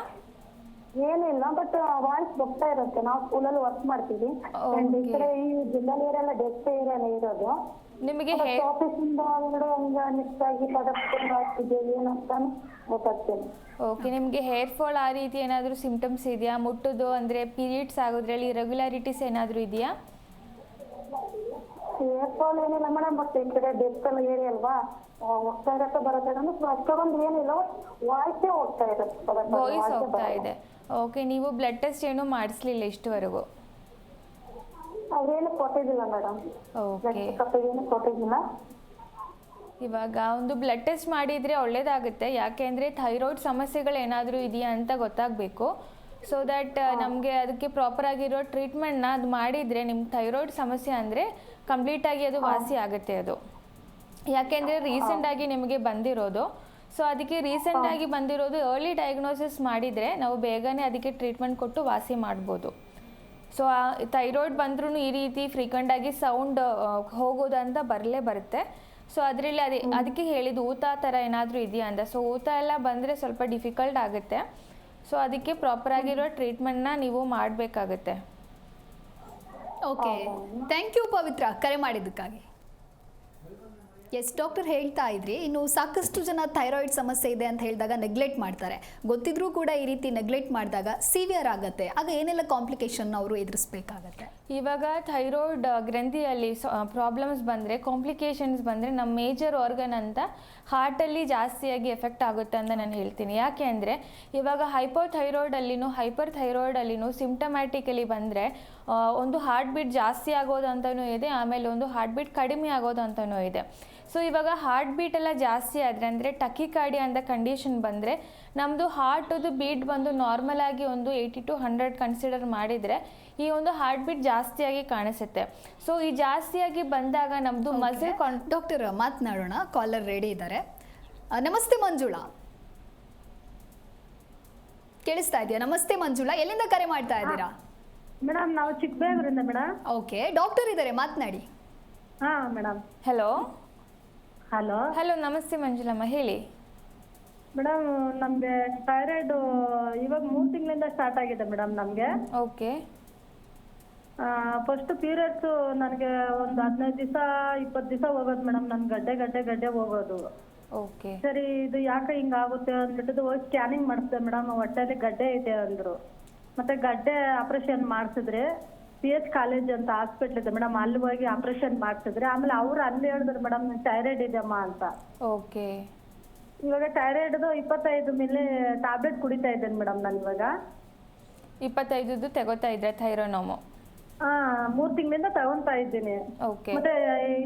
ಏನಿಲ್ಲ, ಬಟ್ ವಾಯ್ಸ್ ಹೋಗ್ತಾ ಇರುತ್ತೆ. ನಾವು ಸ್ಕೂಲಲ್ಲಿ ವರ್ಕ್ ಮಾಡ್ತೀವಿ. ಈ ಜಿಲ್ಲಾ ಏರಿಯಲ್ಲ ಡೆಸ್ಕ್ ಏರಿಯಾನೇ ಇರೋದು. ನಿಮಗೆ ಆಫೀಸಿಂದ ಒಳಗಡೆ ಹಂಗ ಮಿಕ್ಸ್ ಆಗಿ ಪದಾರ್ಥ ಆಗ್ತಿದೆ ಏನಂತ ಗೊತ್ತಾಗ್ತೇನೆ. ಓಕೆ, ನಿಮಗೆ ಹೇರ್ ಫಾಲ್ ಆ ರೀತಿ ಏನಾದರೂ ಸಿಂಪ್ಟಮ್ಸ್ ಇದೆಯಾ? ಮುಟ್ಟೋದು ಅಂದರೆ ಪೀರಿಯಡ್ಸ್ ಆಗೋದ್ರಲ್ಲಿ ಇರೆಗ್ಯುಲಾರಿಟೀಸ್ ಏನಾದರೂ ಇದೆಯಾ? ಹೇರ್ ಫಾಲ್ ಏನಿಲ್ಲ ಮೇಡಮ್, ಬಟ್ ಈ ಕಡೆ ಬೆಕ್ಕಲ್ಲ ಏರಿ ಅಲ್ವಾ, ಹೋಗ್ತಾ ಇರತ್ತೆ ಬರುತ್ತೆ ಅಂದ್ರೆ ಅಷ್ಟೊಂದು ಏನಿಲ್ಲ, ವಾಯ್ಸೇ ಹೋಗ್ತಾ ಇರುತ್ತೆ. ವಾಯ್ಸ್ ಹೋಗ್ತಾ ಇದೆ. ಓಕೆ, ನೀವು ಬ್ಲಡ್ ಟೆಸ್ಟ್ ಏನೂ ಮಾಡಿಸ್ಲಿಲ್ಲ ಇಷ್ಟುವರೆಗೂ? ಅವ್ರೇನು ಕೊಟ್ಟಿದ್ದಿಲ್ಲ ಮೇಡಮ್. ಓಕೆ, ಏನು ಕೊಟ್ಟಿದ್ದಿಲ್ಲ. ಇವಾಗ ಒಂದು ಬ್ಲಡ್ ಟೆಸ್ಟ್ ಮಾಡಿದರೆ ಒಳ್ಳೆಯದಾಗುತ್ತೆ. ಯಾಕೆ ಅಂದರೆ ಥೈರಾಯ್ಡ್ ಸಮಸ್ಯೆಗಳು ಏನಾದರೂ ಇದೆಯಾ ಅಂತ ಗೊತ್ತಾಗಬೇಕು. ಸೊ ದ್ಯಾಟ್ ನಮಗೆ ಅದಕ್ಕೆ ಪ್ರಾಪರಾಗಿರೋ ಟ್ರೀಟ್ಮೆಂಟ್ನ ಅದು ಮಾಡಿದರೆ ನಿಮ್ಮ ಥೈರಾಯ್ಡ್ ಸಮಸ್ಯೆ ಅಂದರೆ ಕಂಪ್ಲೀಟಾಗಿ ಅದು ವಾಸಿ ಆಗುತ್ತೆ ಅದು. ಯಾಕೆಂದರೆ ರೀಸೆಂಟಾಗಿ ನಿಮಗೆ ಬಂದಿರೋದು. ಸೊ ಅದಕ್ಕೆ ರೀಸೆಂಟಾಗಿ ಬಂದಿರೋದು ಅರ್ಲಿ ಡಯಾಗ್ನೋಸಿಸ್ ಮಾಡಿದರೆ ನಾವು ಬೇಗನೆ ಅದಕ್ಕೆ ಟ್ರೀಟ್ಮೆಂಟ್ ಕೊಟ್ಟು ವಾಸಿ ಮಾಡ್ಬೋದು. ಸೊ ಥೈರಾಯ್ಡ್ ಬಂದ್ರೂ ಈ ರೀತಿ ಫ್ರೀಕ್ವೆಂಟಾಗಿ ಸೌಂಡ್ ಹೋಗೋದು ಅಂತ ಬರುತ್ತೆ. ಸೊ ಅದರಲ್ಲಿ ಅದಕ್ಕೆ ಹೇಳಿದ್ದು ಊತ ಥರ ಏನಾದರೂ ಇದೆಯಾ ಅಂತ. ಸೊ ಊತ ಎಲ್ಲ ಬಂದರೆ ಸ್ವಲ್ಪ ಡಿಫಿಕಲ್ಟ್ ಆಗುತ್ತೆ. ಸೊ ಅದಕ್ಕೆ ಪ್ರಾಪರಾಗಿರೋ ಟ್ರೀಟ್ಮೆಂಟ್ನ ನೀವು ಮಾಡಬೇಕಾಗತ್ತೆ. ಓಕೆ, ಥ್ಯಾಂಕ್ ಯು ಪವಿತ್ರ ಕರೆ ಮಾಡಿದ್ದಕ್ಕಾಗಿ. ಎಸ್ ಡಾಕ್ಟರ್ ಹೇಳ್ತಾ ಇದ್ರಿ, ಇನ್ನು ಸಾಕಷ್ಟು ಜನ ಥೈರಾಯ್ಡ್ ಸಮಸ್ಯೆ ಇದೆ ಅಂತ ಹೇಳಿದಾಗ ನೆಗ್ಲೆಕ್ಟ್ ಮಾಡ್ತಾರೆ. ಗೊತ್ತಿದ್ರೂ ಕೂಡ ಈ ರೀತಿ ನೆಗ್ಲೆಕ್ಟ್ ಮಾಡಿದಾಗ ಸಿವಿಯರ್ ಆಗುತ್ತೆ. ಆಗ ಏನೆಲ್ಲ ಕಾಂಪ್ಲಿಕೇಶನ್ ಅವರು ಎದುರಿಸಬೇಕಾಗತ್ತೆ? ಇವಾಗ ಥೈರಾಯ್ಡ್ ಗ್ರಂಥಿಯಲ್ಲಿ ಪ್ರಾಬ್ಲಮ್ಸ್ ಬಂದರೆ, ಕಾಂಪ್ಲಿಕೇಶನ್ಸ್ ಬಂದರೆ ನಮ್ಮ ಮೇಜರ್ ಆರ್ಗನ್ ಅಂತ ಹಾರ್ಟಲ್ಲಿ ಜಾಸ್ತಿಯಾಗಿ ಎಫೆಕ್ಟ್ ಆಗುತ್ತೆ ಅಂತ ನಾನು ಹೇಳ್ತೀನಿ. ಯಾಕೆ ಅಂದರೆ ಇವಾಗ ಹೈಪರ್ ಥೈರಾಯ್ಡಲ್ಲಿನೂ ಸಿಂಪ್ಟಮ್ಯಾಟಿಕಲಿ ಬಂದರೆ ಒಂದು ಹಾರ್ಟ್ ಬೀಟ್ ಜಾಸ್ತಿ ಆಗೋದು ಅಂತಲೂ ಇದೆ, ಆಮೇಲೆ ಒಂದು ಹಾರ್ಟ್ ಬೀಟ್ ಕಡಿಮೆ ಆಗೋದು ಅಂತಲೂ ಇದೆ. ಸೊ ಇವಾಗ ಹಾರ್ಟ್ ಬೀಟ್ ಎಲ್ಲ ಜಾಸ್ತಿ ಆದರೆ ಅಂದರೆ ಟಕಿಕಾರ್ಡಿಯಾ ಅಂತ ಕಂಡೀಷನ್ ಬಂದರೆ ನಮ್ಮದು ಹಾರ್ಟದು ಬೀಟ್ ಬಂದು ನಾರ್ಮಲ್ ಆಗಿ ಒಂದು 80 to 100 ಕನ್ಸಿಡರ್ ಮಾಡಿದರೆ ಈ ಒಂದು ಹಾರ್ಟ್ ಬೀಟ್ ಜಾಸ್ತಿಯಾಗಿ ಕಾಣಿಸುತ್ತೆ. ಸೊ ಈ ಜಾಸ್ತಿಯಾಗಿ ಬಂದಾಗ ನಮ್ಮದು ಮಸಲ್ ಡಾಕ್ಟರ್ ಮಾತನಾಡೋಣ, ಕಾಲರ್ ರೆಡಿ ಇದ್ದಾರೆ. ನಮಸ್ತೆ ಮಂಜುಳಾ, ಕೇಳಿಸ್ತಾ ಇದೆಯಾ? ನಮಸ್ತೆ ಮಂಜುಳಾ, ಎಲ್ಲಿಂದ ಕರೆ ಮಾಡ್ತಾ ಇದ್ದೀರಾ? ಮೇಡಮ್ ನಾವು ಚಿಕ್ಕಬಳ್ಳಾಪುರದಿಂದ ಮೇಡಮ್. ಓಕೆ, ಡಾಕ್ಟರ್ ಇದ್ದಾರೆ, ಮಾತನಾಡಿ. ಹಾ ಮೇಡಮ್. Hello hello. ಹಲೋ, ನಮಸ್ತೆ ಮಂಜುಳಮ್ಮ, ಹೇಳಿ. ಮೇಡಮ್ ನಮ್ಗೆ ಥೈರಾಯ್ಡ್ ಇವಾಗ 3 ತಿಂಗಳಿಂದ ಸ್ಟಾರ್ಟ್ ಆಗಿದೆ ಮೇಡಮ್ ನಮ್ಗೆ. ಓಕೆ. ಫಸ್ಟ್ ಪೀರಿಯಡ್ಸ್ ನನಗೆ ಒಂದು 15 ದಿವಸ 20 ದಿವಸ ಹೋಗೋದು ಮೇಡಮ್, ನನ್ ಗಡ್ಡೆ ಹೋಗೋದು. ಓಕೆ. ಸರಿ, ಇದು ಯಾಕೆ ಹಿಂಗ ಆಗುತ್ತೆ ಅಂದ್ಬಿಟ್ಟು ಹೋಗಿ ಸ್ಕ್ಯಾನಿಂಗ್ ಮಾಡಿಸ್ದೆ ಮೇಡಮ್. ಹೊಟ್ಟೆಲಿ ಗಡ್ಡೆ ಇದೆ ಅಂದ್ರು. ಮತ್ತೆ ಗಡ್ಡೆ ಆಪರೇಷನ್ ಮಾಡಿಸಿದ್ರೆ PH ಕಾಲೇಜ್ ಅಂತ ಹಾಸ್ಪಿಟ್ಲ್ ಇದೆ ಮೇಡಮ್, ಅಲ್ಲಿ ಹೋಗಿ ಆಪರೇಷನ್ ಮಾಡಿಸಿದ್ರೆ ಆಮೇಲೆ ಅವ್ರು ಅಲ್ಲಿ ಹೇಳಿದ್ರು ಮೇಡಮ್ ಥೈರಾಯ್ಡ್ ಇದೆಯಮ್ಮ ಅಂತ. ಓಕೆ. ಇವಾಗ ಥೈರಾಯ್ಡ್ದು 25 ಮಿಲಿ ಟ್ಯಾಬ್ಲೆಟ್ ಕುಡಿತಾ ಇದ್ದೇನೆ ಮೇಡಮ್ ನಾನು ಇವಾಗ. 25 ತಗೋತಾ ಇದ್ರೆ ಥೈರೋನೋಮು? 3 ತಿಂಗಳಿಂದ ತಗೊಂತಾ ಇದ್ದೀನಿ. ಓಕೆ. ಮತ್ತೆ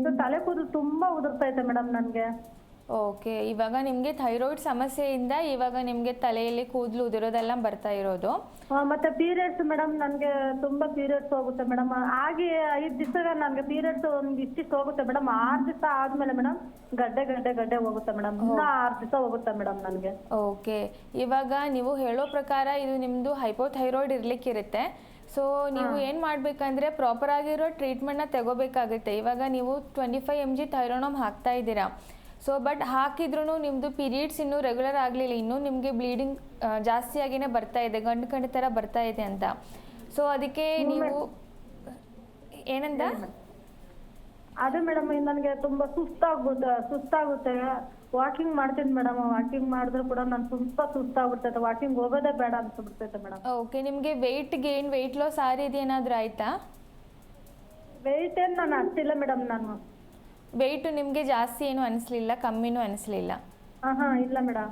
ಇದು ತಲೆ ಕೂದಲು ತುಂಬಾ ಉದುರ್ತಾ ಇದೆ ಮೇಡಮ್ ನನ್ಗೆ. ಓಕೆ, ಇವಾಗ ನಿಮಗೆ ಥೈರಾಯ್ಡ್ ಸಮಸ್ಯೆಯಿಂದ ಇವಾಗ ನಿಮಗೆ ತಲೆಯಲ್ಲಿ ಕೂದಲು ಉದುರೋದೆಲ್ಲ ಬರ್ತಾ ಇರೋದು. ಮತ್ತೆ ಪೀರಿಯಡ್ಸ್ ಮೇಡಮ್ ನನ್ಗೆ ತುಂಬಾ ಪೀರಿಯಡ್ಸ್ ಹೋಗುತ್ತೆ ಮೇಡಮ್. ಹಾಗೆ 5 ದಿವಸ ನನ್ಗೆ ಪೀರಿಯಡ್ಸ್ ಒಂದ್ ಇಷ್ಟಿಷ್ಟು ಹೋಗುತ್ತೆ ಮೇಡಮ್. 6 ದಿವಸ ಆದ್ಮೇಲೆ ಮೇಡಮ್ ಗಡ್ಡೆ ಹೋಗುತ್ತೆ ಮೇಡಮ್. ಇನ್ನ 6 ದಿವಸ ಹೋಗುತ್ತೆ ಮೇಡಮ್ ನನ್ಗೆ. ಓಕೆ, ಇವಾಗ ನೀವು ಹೇಳೋ ಪ್ರಕಾರ ಇದು ನಿಮ್ಮದು ಹೈಪೋಥೈರಾಯ್ಡ್ ಇರ್ಲಿಕ್ಕಿರುತ್ತೆ. ಸೊ ನೀವು ಏನು ಮಾಡಬೇಕಂದ್ರೆ ಪ್ರಾಪರ್ ಆಗಿರೋ ಟ್ರೀಟ್ಮೆಂಟ್ನ ತಗೋಬೇಕಾಗುತ್ತೆ. ಇವಾಗ ನೀವು 25 mg ಥೈರೋನೋಮ್ ಹಾಕ್ತಾ ಇದ್ದೀರಾ. ಸೊ ಬಟ್ ಹಾಕಿದ್ರೂ ನಿಮ್ಮದು ಪೀರಿಯಡ್ಸ್ ಇನ್ನೂ ರೆಗ್ಯುಲರ್ ಆಗಲಿಲ್ಲ, ಇನ್ನೂ ನಿಮಗೆ ಬ್ಲೀಡಿಂಗ್ ಜಾಸ್ತಿಯಾಗಿಯೇ ಬರ್ತಾ ಇದೆ, ಗಂಡು ಥರ ಬರ್ತಾ ಇದೆ ಅಂತ. ಸೊ ಅದಕ್ಕೆ ನೀವು ಏನಂತ? ಅದೇ ಮೇಡಮ್ ನನಗೆ ತುಂಬಾ ಸುಸ್ತಾಗುತ್ತೆ. ವಾಕಿಂಗ್ ಮಾಡ್ತೀನಿ ಮೇಡಮ್, ವಾಕಿಂಗ್ ಮಾಡಿದ್ರು ಕೂಡ ನಾನು ತುಂಬಾ ಸುಸ್ತಾಗ್ಬಿಡ್ತೈತೆ, ವಾಕಿಂಗ್ ಹೋಗೋದೇ ಬೇಡ ಅನ್ಸ್ಬಿಡ್ತೈತೆ ಮೇಡಮ್. ಓಕೆ, ನಿಮಗೆ ವೆಯ್ಟ್ ಗೇನ್ ವೆಯ್ಟ್ ಲಾಸ್ ಆ ರೀತಿ ಏನಾದರೂ ಆಯ್ತಾ? ವೆಯ್ಟ್ ಏನು ನಾನು ಹತ್ತಿಲ್ಲ ಮೇಡಮ್. ನಾನು ವೆಯ್ಟು ನಿಮಗೆ ಜಾಸ್ತಿ ಏನು ಅನಿಸ್ಲಿಲ್ಲ, ಕಮ್ಮಿನೂ ಅನಿಸ್ಲಿಲ್ಲ? ಇಲ್ಲ ಮೇಡಮ್.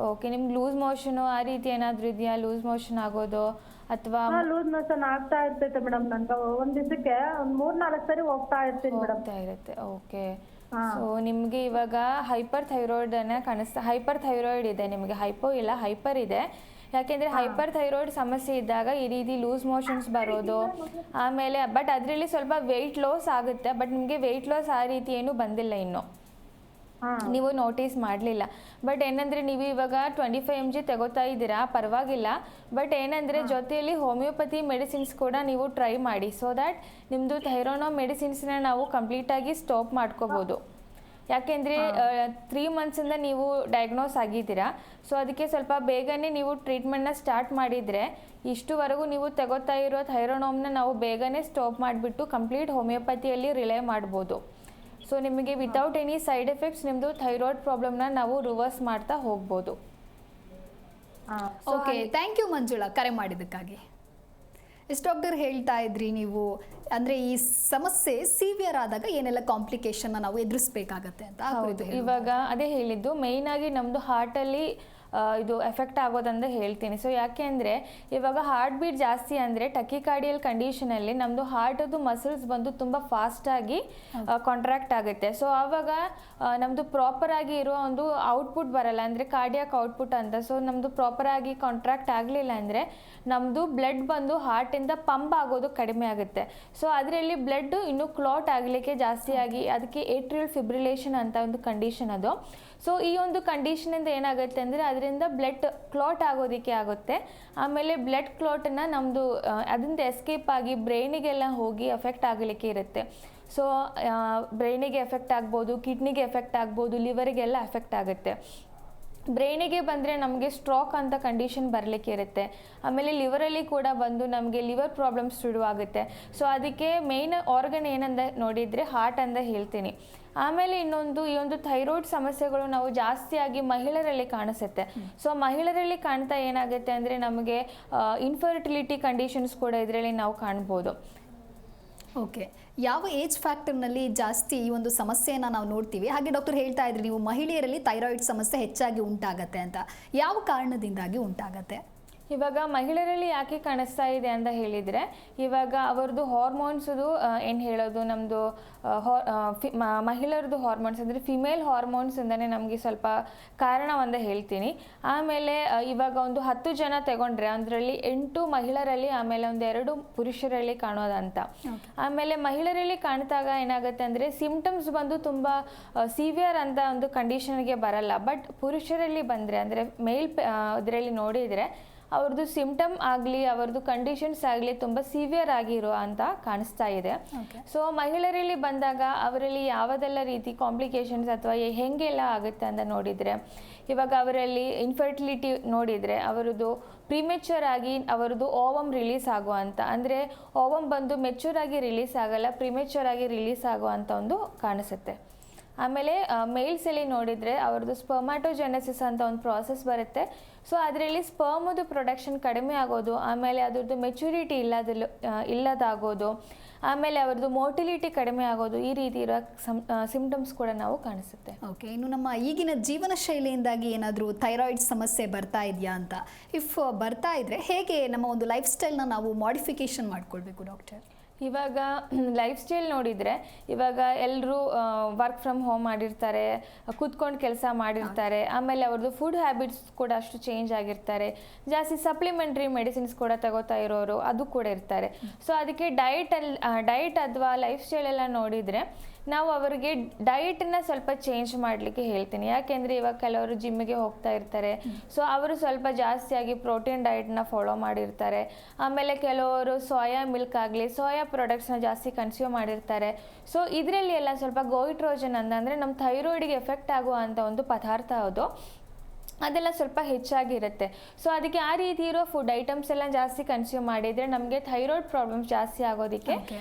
ಓಕೆ, ನಿಮ್ಗೆ ಲೂಸ್ ಮೋಷನು ಆ ರೀತಿ ಏನಾದರೂ ಇದೆಯಾ? ಲೂಸ್ ಮೋಷನ್ ಆಗೋದು ಅಥವಾ? ಲೂಸ್ ಮೋಷನ್ ಆಗ್ತಾ ಇರ್ತೈತೆ ಮೇಡಮ್. ನನ್ಗೆ ಒಂದ್ ದಿವಸಕ್ಕೆ 3-4 ಸರಿ ಹೋಗ್ತಾ ಇರ್ತೀನಿ ಮೇಡಮ್. ಇರುತ್ತೆ. ಓಕೆ. ಸೊ ನಿಮಗೆ ಇವಾಗ ಹೈಪರ್ ಥೈರಾಯ್ಡ್ ಇದೆ ನಿಮಗೆ, ಹೈಪೋ ಇಲ್ಲ ಹೈಪರ್ ಇದೆ. ಯಾಕೆಂದರೆ ಹೈಪರ್ ಥೈರಾಯ್ಡ್ ಸಮಸ್ಯೆ ಇದ್ದಾಗ ಈ ರೀತಿ ಲೂಸ್ ಮೋಷನ್ಸ್ ಬರೋದು, ಆಮೇಲೆ ಬಟ್ ಅದರಲ್ಲಿ ಸ್ವಲ್ಪ ವೆಯ್ಟ್ ಲಾಸ್ ಆಗುತ್ತೆ. ಬಟ್ ನಿಮಗೆ ವೆಯ್ಟ್ ಲಾಸ್ ಆ ರೀತಿ ಏನೂ ಬಂದಿಲ್ಲ ಇನ್ನು, ನೀವು ನೋಟಿಸ್ ಮಾಡಲಿಲ್ಲ. ಬಟ್ ಏನಂದರೆ ನೀವು ಇವಾಗ 25 mg ತಗೋತಾ ಇದ್ದೀರಾ, ಪರವಾಗಿಲ್ಲ. ಬಟ್ ಏನಂದರೆ ಜೊತೆಯಲ್ಲಿ ಹೋಮಿಯೋಪತಿ ಮೆಡಿಸಿನ್ಸ್ ಕೂಡ ನೀವು ಟ್ರೈ ಮಾಡಿ. ಸೊ ದ್ಯಾಟ್ ನಿಮ್ಮದು ಥೈರೋನೋಮ್ ಮೆಡಿಸಿನ್ಸ್ನ ನಾವು ಕಂಪ್ಲೀಟಾಗಿ ಸ್ಟಾಪ್ ಮಾಡ್ಕೋಬೋದು. ಯಾಕೆಂದರೆ 3 ಮಂತ್ಸಿಂದ ನೀವು ಡಯಾಗ್ನೋಸ್ ಆಗಿದ್ದೀರಾ. ಸೊ ಅದಕ್ಕೆ ಸ್ವಲ್ಪ ಬೇಗನೆ ನೀವು ಟ್ರೀಟ್ಮೆಂಟ್ನ ಸ್ಟಾರ್ಟ್ ಮಾಡಿದರೆ ಇಷ್ಟುವರೆಗೂ ನೀವು ತಗೋತಾ ಇರೋ ಥೈರೋನೋಮ್ನ ನಾವು ಬೇಗನೆ ಸ್ಟಾಪ್ ಮಾಡಿಬಿಟ್ಟು ಕಂಪ್ಲೀಟ್ ಹೋಮಿಯೋಪತಿಯಲ್ಲಿ ರಿಲೈ ಮಾಡ್ಬೋದು. ಸೊ ನಿಮಗೆ ವಿತೌಟ್ ಎನಿ ಸೈಡ್ ಎಫೆಕ್ಟ್ಸ್ ನಿಮ್ಮದು ಥೈರಾಯ್ಡ್ ಪ್ರಾಬ್ಲಮ್ನ ನಾವು ರಿವರ್ಸ್ ಮಾಡ್ತಾ ಹೋಗ್ಬೋದು. ಓಕೆ, ಥ್ಯಾಂಕ್ ಯು ಮಂಜುಳಾ ಕರೆ ಮಾಡಿದ್ದಕ್ಕಾಗಿ. ಎಸ್ ಡಾಕ್ಟರ್, ಹೇಳ್ತಾ ಇದ್ರಿ ನೀವು ಅಂದರೆ ಈ ಸಮಸ್ಯೆ ಸಿವಿಯರ್ ಆದಾಗ ಏನೆಲ್ಲ ಕಾಂಪ್ಲಿಕೇಶನ್ನ ನಾವು ಎದುರಿಸಬೇಕಾಗತ್ತೆ ಅಂತ. ಇವಾಗ ಅದೇ ಹೇಳಿದ್ದು, ಮೇಯ್ನ್ ಆಗಿ ನಮ್ಮದು ಹಾರ್ಟಲ್ಲಿ ಇದು ಎಫೆಕ್ಟ್ ಆಗೋದಂತ ಹೇಳ್ತೀನಿ. ಸೊ ಯಾಕೆ ಅಂದರೆ ಇವಾಗ ಹಾರ್ಟ್ ಬೀಟ್ ಜಾಸ್ತಿ ಅಂದರೆ ಟಕಿಕಾರ್ಡಿಯಲ್ ಕಂಡೀಷನಲ್ಲಿ ನಮ್ಮದು ಹಾರ್ಟದು ಮಸಲ್ಸ್ ಬಂದು ತುಂಬ ಫಾಸ್ಟಾಗಿ ಕಾಂಟ್ರಾಕ್ಟ್ ಆಗುತ್ತೆ. ಸೊ ಆವಾಗ ನಮ್ಮದು ಪ್ರಾಪರಾಗಿ ಇರೋ ಒಂದು ಔಟ್ಪುಟ್ ಬರಲ್ಲ, ಅಂದರೆ ಕಾರ್ಡಿಯಾಕ್ ಔಟ್ಪುಟ್ ಅಂತ. ಸೊ ನಮ್ಮದು ಪ್ರಾಪರಾಗಿ ಕಾಂಟ್ರಾಕ್ಟ್ ಆಗಲಿಲ್ಲ ಅಂದರೆ ನಮ್ಮದು ಬ್ಲಡ್ ಬಂದು ಹಾರ್ಟಿಂದ ಪಂಪ್ ಆಗೋದು ಕಡಿಮೆ ಆಗುತ್ತೆ. ಸೊ ಅದರಲ್ಲಿ ಬ್ಲಡ್ ಇನ್ನೂ ಕ್ಲಾಟ್ ಆಗಲಿಕ್ಕೆ ಜಾಸ್ತಿ ಆಗಿ ಅದಕ್ಕೆ ಏಟ್ರಿಯಲ್ ಫಿಬ್ರಿಲೇಷನ್ ಅಂತ ಒಂದು ಕಂಡೀಷನ್ ಅದು. ಸೊ ಈ ಒಂದು ಕಂಡೀಷನಿಂದ ಏನಾಗುತ್ತೆ ಅಂದರೆ ಅದರಿಂದ ಬ್ಲಡ್ ಕ್ಲಾಟ್ ಆಗೋದಕ್ಕೆ ಆಗುತ್ತೆ. ಆಮೇಲೆ ಬ್ಲಡ್ ಕ್ಲಾಟನ್ನು ನಮ್ಮದು ಅದರಿಂದ ಎಸ್ಕೇಪ್ ಆಗಿ ಬ್ರೈನಿಗೆಲ್ಲ ಹೋಗಿ ಎಫೆಕ್ಟ್ ಆಗಲಿಕ್ಕೆ ಇರುತ್ತೆ. ಸೊ ಬ್ರೈನಿಗೆ ಎಫೆಕ್ಟ್ ಆಗ್ಬೋದು, ಕಿಡ್ನಿಗೆ ಎಫೆಕ್ಟ್ ಆಗ್ಬೋದು, ಲಿವರಿಗೆಲ್ಲ ಎಫೆಕ್ಟ್ ಆಗುತ್ತೆ. ಬ್ರೈನಿಗೆ ಬಂದರೆ ನಮಗೆ ಸ್ಟ್ರೋಕ್ ಅಂತ ಕಂಡೀಷನ್ ಬರಲಿಕ್ಕೆ ಇರುತ್ತೆ. ಆಮೇಲೆ ಲಿವರಲ್ಲಿ ಕೂಡ ಬಂದು ನಮಗೆ ಲಿವರ್ ಪ್ರಾಬ್ಲಮ್ಸ್ ಶುರುವಾಗುತ್ತೆ. ಸೊ ಅದಕ್ಕೆ ಮೇಯ್ನ್ ಆರ್ಗನ್ ಏನಂದ ನೋಡಿದರೆ ಹಾರ್ಟ್ ಅಂತ ಹೇಳ್ತೀನಿ. ಆಮೇಲೆ ಇನ್ನೊಂದು ಈ ಒಂದು ಥೈರಾಯ್ಡ್ ಸಮಸ್ಯೆಗಳು ನಾವು ಜಾಸ್ತಿಯಾಗಿ ಮಹಿಳೆಯರಲ್ಲಿ ಕಾಣಿಸುತ್ತೆ. ಸೊ ಮಹಿಳೆಯರಲ್ಲಿ ಕಾಣ್ತಾ ಏನಾಗುತ್ತೆ ಅಂದರೆ ನಮಗೆ ಇನ್ಫರ್ಟಿಲಿಟಿ ಕಂಡೀಷನ್ಸ್ ಕೂಡ ಇದರಲ್ಲಿ ನಾವು ಕಾಣ್ಬೋದು. ಓಕೆ, ಯಾವ ಏಜ್ ಫ್ಯಾಕ್ಟರ್ನಲ್ಲಿ ಜಾಸ್ತಿ ಈ ಒಂದು ಸಮಸ್ಯೆಯನ್ನು ನಾವು ನೋಡ್ತೀವಿ? ಹಾಗೆ ಡಾಕ್ಟರ್ ಹೇಳ್ತಾ ಇದ್ರಿ ನೀವು ಮಹಿಳೆಯರಲ್ಲಿ ಥೈರಾಯ್ಡ್ ಸಮಸ್ಯೆ ಹೆಚ್ಚಾಗಿ ಉಂಟಾಗತ್ತೆ ಅಂತ. ಯಾವ ಕಾರಣದಿಂದಾಗಿ ಉಂಟಾಗತ್ತೆ? ಇವಾಗ ಮಹಿಳೆಯರಲ್ಲಿ ಯಾಕೆ ಕಾಣಿಸ್ತಾ ಇದೆ ಅಂತ ಹೇಳಿದರೆ, ಇವಾಗ ಅವರದ್ದು ಹಾರ್ಮೋನ್ಸದು ಏನು ಹೇಳೋದು, ನಮ್ಮದು ಮಹಿಳೆಯರದ್ದು ಹಾರ್ಮೋನ್ಸ್ ಅಂದರೆ ಫಿಮೇಲ್ ಹಾರ್ಮೋನ್ಸಿಂದನೇ ನಮಗೆ ಸ್ವಲ್ಪ ಕಾರಣವಂತ ಹೇಳ್ತೀನಿ. ಆಮೇಲೆ ಇವಾಗ ಒಂದು 10 ಜನ ತಗೊಂಡ್ರೆ ಅದರಲ್ಲಿ 8 ಮಹಿಳೆಯರಲ್ಲಿ ಆಮೇಲೆ ಒಂದು 2 ಪುರುಷರಲ್ಲಿ ಕಾಣೋದಂತ. ಆಮೇಲೆ ಮಹಿಳೆಯರಲ್ಲಿ ಕಾಣ್ತಾಗ ಏನಾಗುತ್ತೆ ಅಂದರೆ ಸಿಂಪ್ಟಮ್ಸ್ ಬಂದು ತುಂಬ ಸಿವಿಯರ್ ಅಂತ ಒಂದು ಕಂಡೀಷನ್ಗೆ ಬರಲ್ಲ. ಬಟ್ ಪುರುಷರಲ್ಲಿ ಬಂದರೆ ಅಂದರೆ ಮೇಲ್ ಇದರಲ್ಲಿ ನೋಡಿದರೆ ಅವ್ರದ್ದು ಸಿಂಪ್ಟಮ್ ಆಗಲಿ ಅವ್ರದ್ದು ಕಂಡೀಷನ್ಸ್ ಆಗಲಿ ತುಂಬ ಸಿವಿಯರ್ ಆಗಿರೋ ಅಂತ ಕಾಣಿಸ್ತಾ ಇದೆ. ಸೊ ಮಹಿಳೆಯರಲ್ಲಿ ಬಂದಾಗ ಅವರಲ್ಲಿ ಯಾವುದೆಲ್ಲ ರೀತಿ ಕಾಂಪ್ಲಿಕೇಶನ್ಸ್ ಅಥವಾ ಹೆಂಗೆಲ್ಲ ಆಗುತ್ತೆ ಅಂತ ನೋಡಿದರೆ, ಇವಾಗ ಅವರಲ್ಲಿ ಇನ್ಫರ್ಟಿಲಿಟಿ ನೋಡಿದರೆ ಅವರದ್ದು ಪ್ರಿಮೆಚ್ಯೂರ್ ಆಗಿ ಅವರದ್ದು ಓವಮ್ ರಿಲೀಸ್ ಆಗುವಂಥ, ಅಂದರೆ ಓವಮ್ ಬಂದು ಮೆಚ್ಯೂರ್ ಆಗಿ ರಿಲೀಸ್ ಆಗಲ್ಲ, ಪ್ರಿಮೆಚ್ಯೂರ್ ಆಗಿ ರಿಲೀಸ್ ಆಗುವಂಥ ಒಂದು ಕಾಣಿಸುತ್ತೆ. ಆಮೇಲೆ ಮೇಲ್ಸಲ್ಲಿ ನೋಡಿದರೆ ಅವ್ರದ್ದು ಸ್ಪರ್ಮ್ಯಾಟೋಜೆನೆಸಿಸ್ ಅಂತ ಒಂದು ಪ್ರಾಸೆಸ್ ಬರುತ್ತೆ. ಸೊ ಅದರಲ್ಲಿ ಸ್ಪರ್ಮದು ಪ್ರೊಡಕ್ಷನ್ ಕಡಿಮೆ ಆಗೋದು, ಆಮೇಲೆ ಅದರದ್ದು ಮೆಚುರಿಟಿ ಇಲ್ಲದಾಗೋದು, ಆಮೇಲೆ ಅವ್ರದ್ದು ಮೋಟಿಲಿಟಿ ಕಡಿಮೆ ಆಗೋದು, ಈ ರೀತಿ ಇರೋ ಸಿಂಪ್ಟಮ್ಸ್ ಕೂಡ ನಾವು ಕಾಣಿಸುತ್ತೆ. ಓಕೆ, ಇನ್ನು ನಮ್ಮ ಈಗಿನ ಜೀವನ ಶೈಲಿಯಿಂದಾಗಿ ಏನಾದರೂ ಥೈರಾಯ್ಡ್ ಸಮಸ್ಯೆ ಬರ್ತಾ ಇದೆಯಾ ಅಂತ? ಇಫ್ ಬರ್ತಾ ಇದ್ದರೆ ಹೇಗೆ ನಮ್ಮ ಒಂದು ಲೈಫ್ ಸ್ಟೈಲ್ನ ನಾವು ಮಾಡಿಫಿಕೇಷನ್ ಮಾಡ್ಕೊಳ್ಬೇಕು ಡಾಕ್ಟರ್? ಇವಾಗ ಲೈಫ್ ಸ್ಟೈಲ್ ನೋಡಿದರೆ ಇವಾಗ ಎಲ್ಲರೂ ವರ್ಕ್ ಫ್ರಮ್ ಹೋಮ್ ಮಾಡಿರ್ತಾರೆ, ಕೂತ್ಕೊಂಡು ಕೆಲಸ ಮಾಡಿರ್ತಾರೆ. ಆಮೇಲೆ ಅವ್ರದ್ದು ಫುಡ್ ಹ್ಯಾಬಿಟ್ಸ್ ಕೂಡ ಅಷ್ಟು ಚೇಂಜ್ ಆಗಿರ್ತಾರೆ. ಜಾಸ್ತಿ ಸಪ್ಲಿಮೆಂಟ್ರಿ ಮೆಡಿಸಿನ್ಸ್ ಕೂಡ ತಗೋತಾ ಇರೋರು ಅದು ಕೂಡ ಇರ್ತಾರೆ. ಸೊ ಅದಕ್ಕೆ ಡಯಟ್ ಅಥವಾ ಲೈಫ್ ಸ್ಟೈಲ್ ಎಲ್ಲ ನೋಡಿದರೆ ನಾವು ಅವರಿಗೆ ಡಯಟನ್ನು ಸ್ವಲ್ಪ ಚೇಂಜ್ ಮಾಡಲಿಕ್ಕೆ ಹೇಳ್ತೀನಿ. ಯಾಕೆಂದರೆ ಇವಾಗ ಕೆಲವರು ಜಿಮ್ಮಿಗೆ ಹೋಗ್ತಾ ಇರ್ತಾರೆ. ಸೊ ಅವರು ಸ್ವಲ್ಪ ಜಾಸ್ತಿಯಾಗಿ ಪ್ರೋಟೀನ್ ಡಯಟ್ನ ಫಾಲೋ ಮಾಡಿರ್ತಾರೆ. ಆಮೇಲೆ ಕೆಲವರು ಸೋಯಾ ಮಿಲ್ಕ್ ಆಗಲಿ ಸೋಯಾ ಪ್ರಾಡಕ್ಟ್ಸ್ನ ಜಾಸ್ತಿ ಕನ್ಸ್ಯೂಮ್ ಮಾಡಿರ್ತಾರೆ. ಸೊ ಇದರಲ್ಲಿ ಎಲ್ಲ ಸ್ವಲ್ಪ ಗೋಯಿಟ್ರೋಜನ್ ಅಂದರೆ ನಮ್ಮ ಥೈರಾಯ್ಡಿಗೆ ಎಫೆಕ್ಟ್ ಆಗುವಂಥ ಒಂದು ಪದಾರ್ಥ ಅದು, ಅದೆಲ್ಲ ಸ್ವಲ್ಪ ಹೆಚ್ಚಾಗಿರುತ್ತೆ. ಸೊ ಅದಕ್ಕೆ ಆ ರೀತಿ ಇರೋ ಫುಡ್ ಐಟಮ್ಸ್ ಎಲ್ಲ ಜಾಸ್ತಿ ಕನ್ಸ್ಯೂಮ್ ಮಾಡಿದರೆ ನಮಗೆ ಥೈರಾಯ್ಡ್ ಪ್ರಾಬ್ಲಮ್ಸ್ ಜಾಸ್ತಿ ಆಗೋದಕ್ಕೆ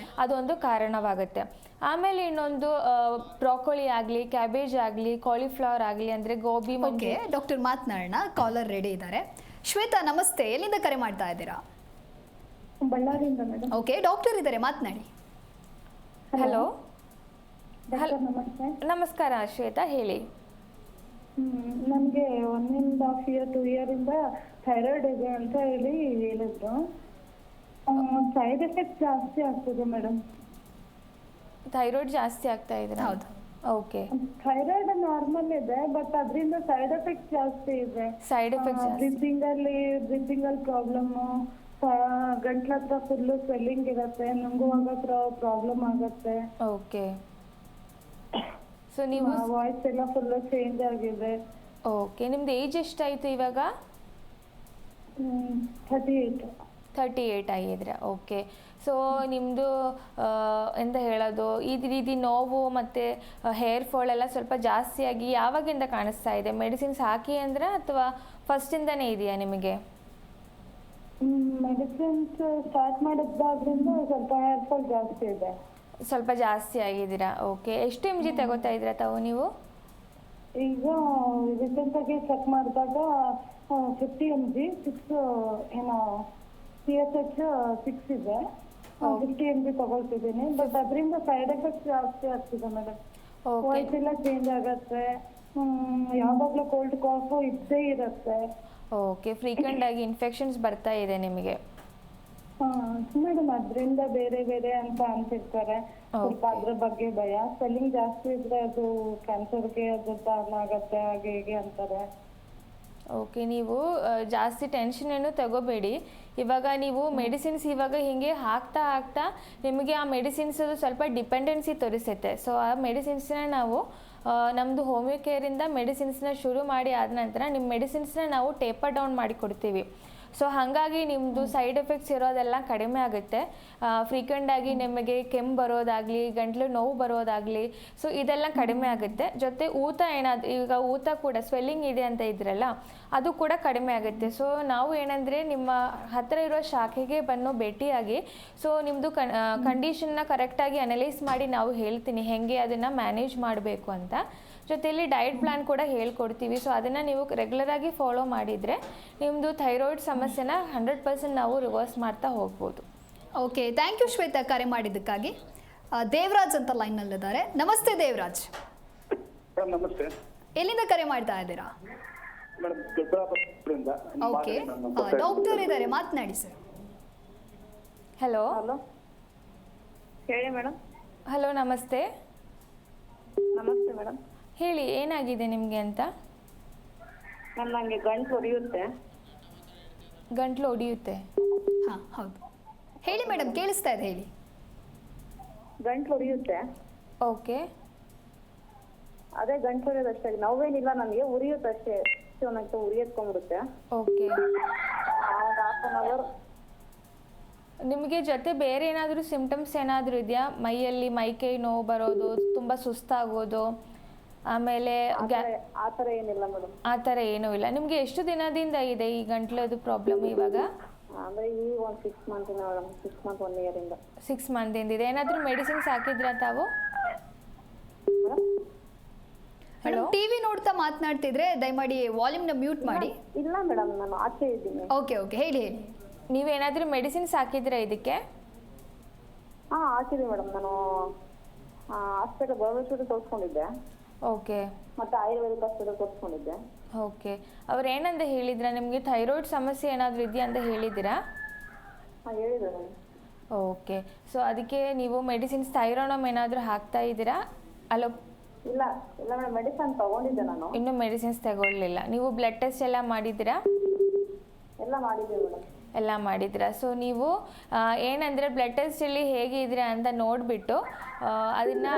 ಅದೊಂದು ಕಾರಣವಾಗುತ್ತೆ. ಆಮೇಲೆ ಇನ್ನೊಂದು ಬ್ರೋಕೊಲಿ ಆಗಲಿ, ಕ್ಯಾಬೇಜ್ ಆಗಲಿ, ಕಾಲಿಫ್ಲವರ್ ಆಗಲಿ, ಅಂದರೆ ಗೋಬಿ. ಓಕೆ ಡಾಕ್ಟರ್, ಮಾತನಾಡೋಣ. ಕಾಲರ್ ರೆಡಿ ಇದ್ದಾರೆ. ಶ್ವೇತಾ ನಮಸ್ತೆ, ಎಲ್ಲಿಂದ ಕರೆ ಮಾಡ್ತಾ ಇದ್ದೀರಾ? ಬಳ್ಳಾರಿಯಿಂದ ಮೇಡಮ್. ಓಕೆ, ಡಾಕ್ಟರ್ ಇದ್ದಾರೆ, ಮಾತನಾಡಿ. ಹಲೋ, ನಮಸ್ತೆ. ನಮಸ್ಕಾರ ಶ್ವೇತಾ, ಹೇಳಿ. ನನಗೆ 1.5 year 2 year ಇಂದ ಥೈರಾಯ್ಡ್ ಇದೆ ಅಂತ ಹೇಳಿದ್ರು. ಸೈಡ್ ಎಫೆಕ್ಟ್ ಜಾಸ್ತಿ ಆಗ್ತದೆ ಮೇಡಮ್. ಥೈರಾಯ್ಡ್ ಜಾಸ್ತಿ ಆಗ್ತಾ ಇದೆ? ಹೌದು. ಓಕೆ, ಥೈರಾಯ್ಡ್ ನಾರ್ಮಲ್ ಇದೆ, ಬಟ್ ಅದರಿಂದ ಸೈಡ್ ಎಫೆಕ್ಟ್ ಜಾಸ್ತಿ ಇದೆ. ಸೈಡ್ ಎಫೆಕ್ಟ್ ಬ್ರೀತಿಂಗ್ ಅಲ್ಲಿ ಪ್ರಾಬ್ಲಮ್, ಗಂಟ್ಲ ಹತ್ರ ಫುಲ್ ಸ್ವೆಲ್ಲಿಂಗ್ ಇರುತ್ತೆ, ನುಂಗುವಾಗ ಪ್ರಾಬ್ಲಮ್ ಆಗುತ್ತೆ. ಓಕೆ, ಸೊ ನೀವು ವಾಯ್ಸ್ ಎಲ್ಲ ಫುಲ್ ಚೇಂಜ್ ಆಗಿದೆ. ಓಕೆ, ನಿಮ್ದು ಏಜ್ ಎಷ್ಟಾಯಿತು ಇವಾಗ? 38 ಆಗಿದ್ರೆ. ಓಕೆ, ಸೊ ನಿಮ್ಮದು ಎಂತ ಹೇಳೋದು, ಈ ರೀತಿ ನೋವು ಮತ್ತು ಹೇರ್ ಫಾಲ್ ಎಲ್ಲ ಸ್ವಲ್ಪ ಜಾಸ್ತಿಯಾಗಿ ಯಾವಾಗಿಂದ ಕಾಣಿಸ್ತಾ ಇದೆ? ಮೆಡಿಸಿನ್ಸ್ ಹಾಕಿ ಅಂದರೆ ಅಥವಾ ಫಸ್ಟಿಂದನೇ ಇದೆಯಾ ನಿಮಗೆ? ಮೆಡಿಸಿನ್ಸ್ ಸ್ಟಾರ್ಟ್ ಮಾಡಿದ್ದಾದ್ರಿಂದ ಸ್ವಲ್ಪ ಹೇರ್ ಫಾಲ್ ಜಾಸ್ತಿ ಇದೆ. ಸ್ವಲ್ಪ ಜಾಸ್ತಿ ಆಗಿದ್ದೀರಾ. ಓಕೆ, ಎಷ್ಟು ಎಮ್ ಜಿ ತಗೋತಾ ಇದ್ದೀರಾ ತಾವು ನೀವು? ಈಗ ರೀಸೆಂಟ್ ಆಗಿ ಚೆಕ್ ಮಾಡಿದಾಗ 50 mg 6 ಏನೋ CSH 6 ಇದೆ. 50 mg ತಗೊಳ್ತಿದ್ದೀನಿ. ಬಟ್ ಅದರಿಂದ ಸೈಡ್ ಎಫೆಕ್ಟ್ಸ್ ಜಾಸ್ತಿ ಆಗ್ತಿದೆ ಮೇಡಮ್. ವಾಯ್ಸ್ ಎಲ್ಲ ಚೇಂಜ್ ಆಗತ್ತೆ, ಯಾವಾಗಲೂ ಕೋಲ್ಡ್ ಕಾಫು ಇದ್ದೇ ಇರುತ್ತೆ. ಓಕೆ, ಫ್ರೀಕ್ವೆಂಟ್ ಆಗಿ ಇನ್ಫೆಕ್ಷನ್ಸ್ ಬರ್ತಾ ಇದೆ ನಿಮಗೆ? ಮೇಡಮ್ ಅದರಿಂದ ಬೇರೆ ಬೇರೆ ಅಂತ ಅಂತಿರ್ತಾರೆ. ಸ್ವಲ್ಪ ಅದ್ರ ಬಗ್ಗೆ ಭಯ. ಸ್ವೆಲ್ಲಿಂಗ್ ಜಾಸ್ತಿ ಇದ್ರೆ ಅದು ಕ್ಯಾನ್ಸರ್ಗೆ ಅದು ಕಾರಣ ಆಗತ್ತೆ, ಹಾಗೆ ಹೀಗೆ ಅಂತಾರೆ. ಓಕೆ, ನೀವು ಜಾಸ್ತಿ ಟೆನ್ಷನ್ ಏನು ತಗೋಬೇಡಿ. ಇವಾಗ ನೀವು ಮೆಡಿಸಿನ್ಸ್ ಇವಾಗ ಹೀಗೆ ಹಾಕ್ತಾ ನಿಮಗೆ ಆ ಮೆಡಿಸಿನ್ಸ್ ಸ್ವಲ್ಪ ಡಿಪೆಂಡೆನ್ಸಿ ತೋರಿಸುತ್ತೆ. ಸೊ ಆ ಮೆಡಿಸಿನ್ಸ್ನ ನಾವು ನಮ್ಮದು ಹೋಮಿಯೋ ಕೇರಿಂದ ಮೆಡಿಸಿನ್ಸ್ನ ಶುರು ಮಾಡಿ ಆದ ನಂತರ ನಿಮ್ಮ ಮೆಡಿಸಿನ್ಸ್ನ ನಾವು ಟೇಪರ್ ಡೌನ್ ಮಾಡಿ ಕೊಡ್ತೀವಿ. ಸೊ ಹಾಗಾಗಿ ನಿಮ್ಮದು ಸೈಡ್ ಎಫೆಕ್ಟ್ಸ್ ಇರೋದೆಲ್ಲ ಕಡಿಮೆ ಆಗುತ್ತೆ. ಫ್ರೀಕ್ವೆಂಟಾಗಿ ನಿಮಗೆ ಕೆಮ್ಮು ಬರೋದಾಗಲಿ, ಗಂಟ್ಲು ನೋವು ಬರೋದಾಗಲಿ, ಸೊ ಇದೆಲ್ಲ ಕಡಿಮೆ ಆಗುತ್ತೆ. ಜೊತೆ ಊತ ಏನಾದರೂ, ಈಗ ಊತ ಕೂಡ ಸ್ವೆಲ್ಲಿಂಗ್ ಇದೆ ಅಂತ ಇದ್ರಲ್ಲ, ಅದು ಕೂಡ ಕಡಿಮೆ ಆಗುತ್ತೆ. ಸೊ ನಾವು ಏನಂದರೆ ನಿಮ್ಮ ಹತ್ತಿರ ಇರೋ ಶಾಖೆಗೆ ಬಂದು ಭೇಟಿಯಾಗಿ ಸೊ ನಿಮ್ಮದು ಕಂಡೀಷನ್ನ ಕರೆಕ್ಟಾಗಿ ಅನಲೈಸ್ ಮಾಡಿ ನಾವು ಹೇಳ್ತೀನಿ ಹೇಗೆ ಅದನ್ನು ಮ್ಯಾನೇಜ್ ಮಾಡಬೇಕು ಅಂತ. ಜೊತೆಯಲ್ಲಿ ಡಯಟ್ ಪ್ಲಾನ್ ಕೂಡ ಹೇಳ್ಕೊಡ್ತೀವಿ. ಸೊ ಅದನ್ನು ನೀವು ರೆಗ್ಯುಲರಾಗಿ ಫಾಲೋ ಮಾಡಿದರೆ ನಿಮ್ಮದು ಥೈರಾಯ್ಡ್ ಸಮಸ್ಯೆನ 100% ನಾವು ರಿವರ್ಸ್ ಮಾಡ್ತಾ ಹೋಗ್ಬೋದು. ಓಕೆ, ಥ್ಯಾಂಕ್ ಯು ಶ್ವೇತಾ ಕರೆ ಮಾಡಿದ್ದಕ್ಕಾಗಿ. ದೇವರಾಜ್ ಅಂತ ಲೈನ್ನಲ್ಲಿದ್ದಾರೆ. ನಮಸ್ತೆ ದೇವರಾಜ್. ನಮಸ್ತೆ. ಎಲ್ಲಿಂದ ಕರೆ ಮಾಡ್ತಾ ಇದ್ದೀರಾ? ಮೇಡಮ್ ದೊಡ್ಡಬಳ್ಳಾಪುರದಿಂದ. ಓಕೆ, ಡಾಕ್ಟರ್ ಇದ್ದಾರೆ, ಮಾತನಾಡಿ ಸರ್. ಹಲೋ. ಹಲೋ, ಹೇಳಿ ಮೇಡಮ್. ಹಲೋ, ನಮಸ್ತೆ. ನಮಸ್ತೆ ಮೇಡಮ್. ಹೇಳಿ, ಏನಾಗಿದೆ ನಿಮಗೆ ಅಂತ? ನನಗೆ ಗಂಟು ಹೊಡೆಯುತ್ತೆ. ಗಂಟ್ಲು ಒಡೆಯುತ್ತೆ? ಹಾಂ, ಹೌದು. ಹೇಳಿ ಮೇಡಮ್, ಕೇಳಿಸ್ತಾ ಇದೆ, ಹೇಳಿ. ಗಂಟು ಹೊಡೆಯುತ್ತೆ. ಓಕೆ. ಅದೇ ಗಂಟು ಹೊಡೆಯೋದಷ್ಟೇ, ನೋವೇನಿಲ್ಲ ನನಗೆ, ಉರಿಯುತ್ತೆ ಅಷ್ಟೇ. ನನಗೆ ಉರಿ ಎತ್ಕೊಂಡ್ಬಿಡುತ್ತೆ. ಓಕೆ. Half an hour. ನಿಮಗೆ ಜೊತೆ ಬೇರೆ ಏನಾದರೂ ಸಿಂಪ್ಟಮ್ಸ್ ಏನಾದರೂ ಇದೆಯಾ? ಮೈಯಲ್ಲಿ ಮೈಕೈ ನೋವು ಬರೋದು, ತುಂಬ ಸುಸ್ತಾಗೋದು, ಆಮೇಲೆ ಆ ಥರ ಏನಿಲ್ಲ ಮೇಡಮ್. ಆ ಥರ ಏನೂ ಇಲ್ಲ. ನಿಮಗೆ ಎಷ್ಟು ದಿನದಿಂದ ಇದೆ ಈ ಗಂಟ್ಲದು ಪ್ರಾಬ್ಲಮ್ ಇವಾಗ? ಅಂದರೆ ಈಗ ಒಂದು 6 ಮಂತ್ ಮೇಡಮ್. 6 ಮಂತ್ 1 ಇಯರಿಂದ. 6 ಮಂತಿಂದ ಇದೆ. ಏನಾದರೂ ಮೆಡಿಸಿನ್ಸ್ ಹಾಕಿದ್ರಾ ತಾವು? ಮೇಡಮ್, ಟಿವಿ ನೋಡ್ತಾ ಮಾತನಾಡ್ತಿದ್ರೆ ದಯಮಾಡಿ ವಾಲ್ಯೂಮ್ನ ಮ್ಯೂಟ್ ಮಾಡಿ. ಇಲ್ಲ ಮೇಡಮ್, ನಾನು ಆಚೆ ಇದ್ದೀನಿ. ಓಕೆ, ಹೇಳಿ. ನೀವೇನಾದರೂ ಮೆಡಿಸಿನ್ಸ್ ಹಾಕಿದ್ರಾ ಇದಕ್ಕೆ? ಹಾಂ, ಹಾಕಿದೆ ಮೇಡಮ್. ನಾನು ಹಾಸ್ಪಿಟಲ್ ಗೌರ್ಮೆಂಟ್ ತೋರಿಸ್ಕೊಂಡಿದ್ದೆ. ಓಕೆ. ಮತ್ತು ಆಯುರ್ವೇದಿಕ್ ಹಾಸ್ಪಿಟಲ್ ತೋರಿಸ್ಕೊಂಡಿದ್ದೆ. ಓಕೆ. ಅವ್ರು ಏನಂತ ಹೇಳಿದ್ರಾ ನಿಮಗೆ? ಥೈರಾಯ್ಡ್ ಸಮಸ್ಯೆ ಏನಾದರೂ ಇದೆಯಾ ಅಂತ ಹೇಳಿದ್ದೀರಾ? ಹಾಂ, ಹೇಳಿದೆ ಮೇಡಮ್. ಓಕೆ. ಸೊ ಅದಕ್ಕೆ ನೀವು ಮೆಡಿಸಿನ್ಸ್ ಥೈರೋನಮ್ ಏನಾದರೂ ಹಾಕ್ತಾ ಇದ್ದೀರಾ? ಅಲೋ, ಇಲ್ಲ ಮೇಡಮ್, ಮೆಡಿಸನ್ ತಗೊಂಡಿದ್ದೆ ನಾನು. ಇನ್ನೂ ಮೆಡಿಸಿನ್ಸ್ ತಗೊಳ್ಳಿಲ್ಲ. ನೀವು ಬ್ಲಡ್ ಟೆಸ್ಟ್ ಎಲ್ಲ ಮಾಡಿದ್ದೀರಾ? ಎಲ್ಲ ಮಾಡಿದ್ದೀವಿ ಮೇಡಮ್. ಎಲ್ಲ ಮಾಡಿದ್ದೀರಾ? ಸೊ ನೀವು ಏನಂದರೆ ಬ್ಲಡ್ ಟೆಸ್ಟಲ್ಲಿ ಹೇಗಿದ್ದೀರಾ ಅಂತ ನೋಡಿಬಿಟ್ಟು ಅದನ್ನು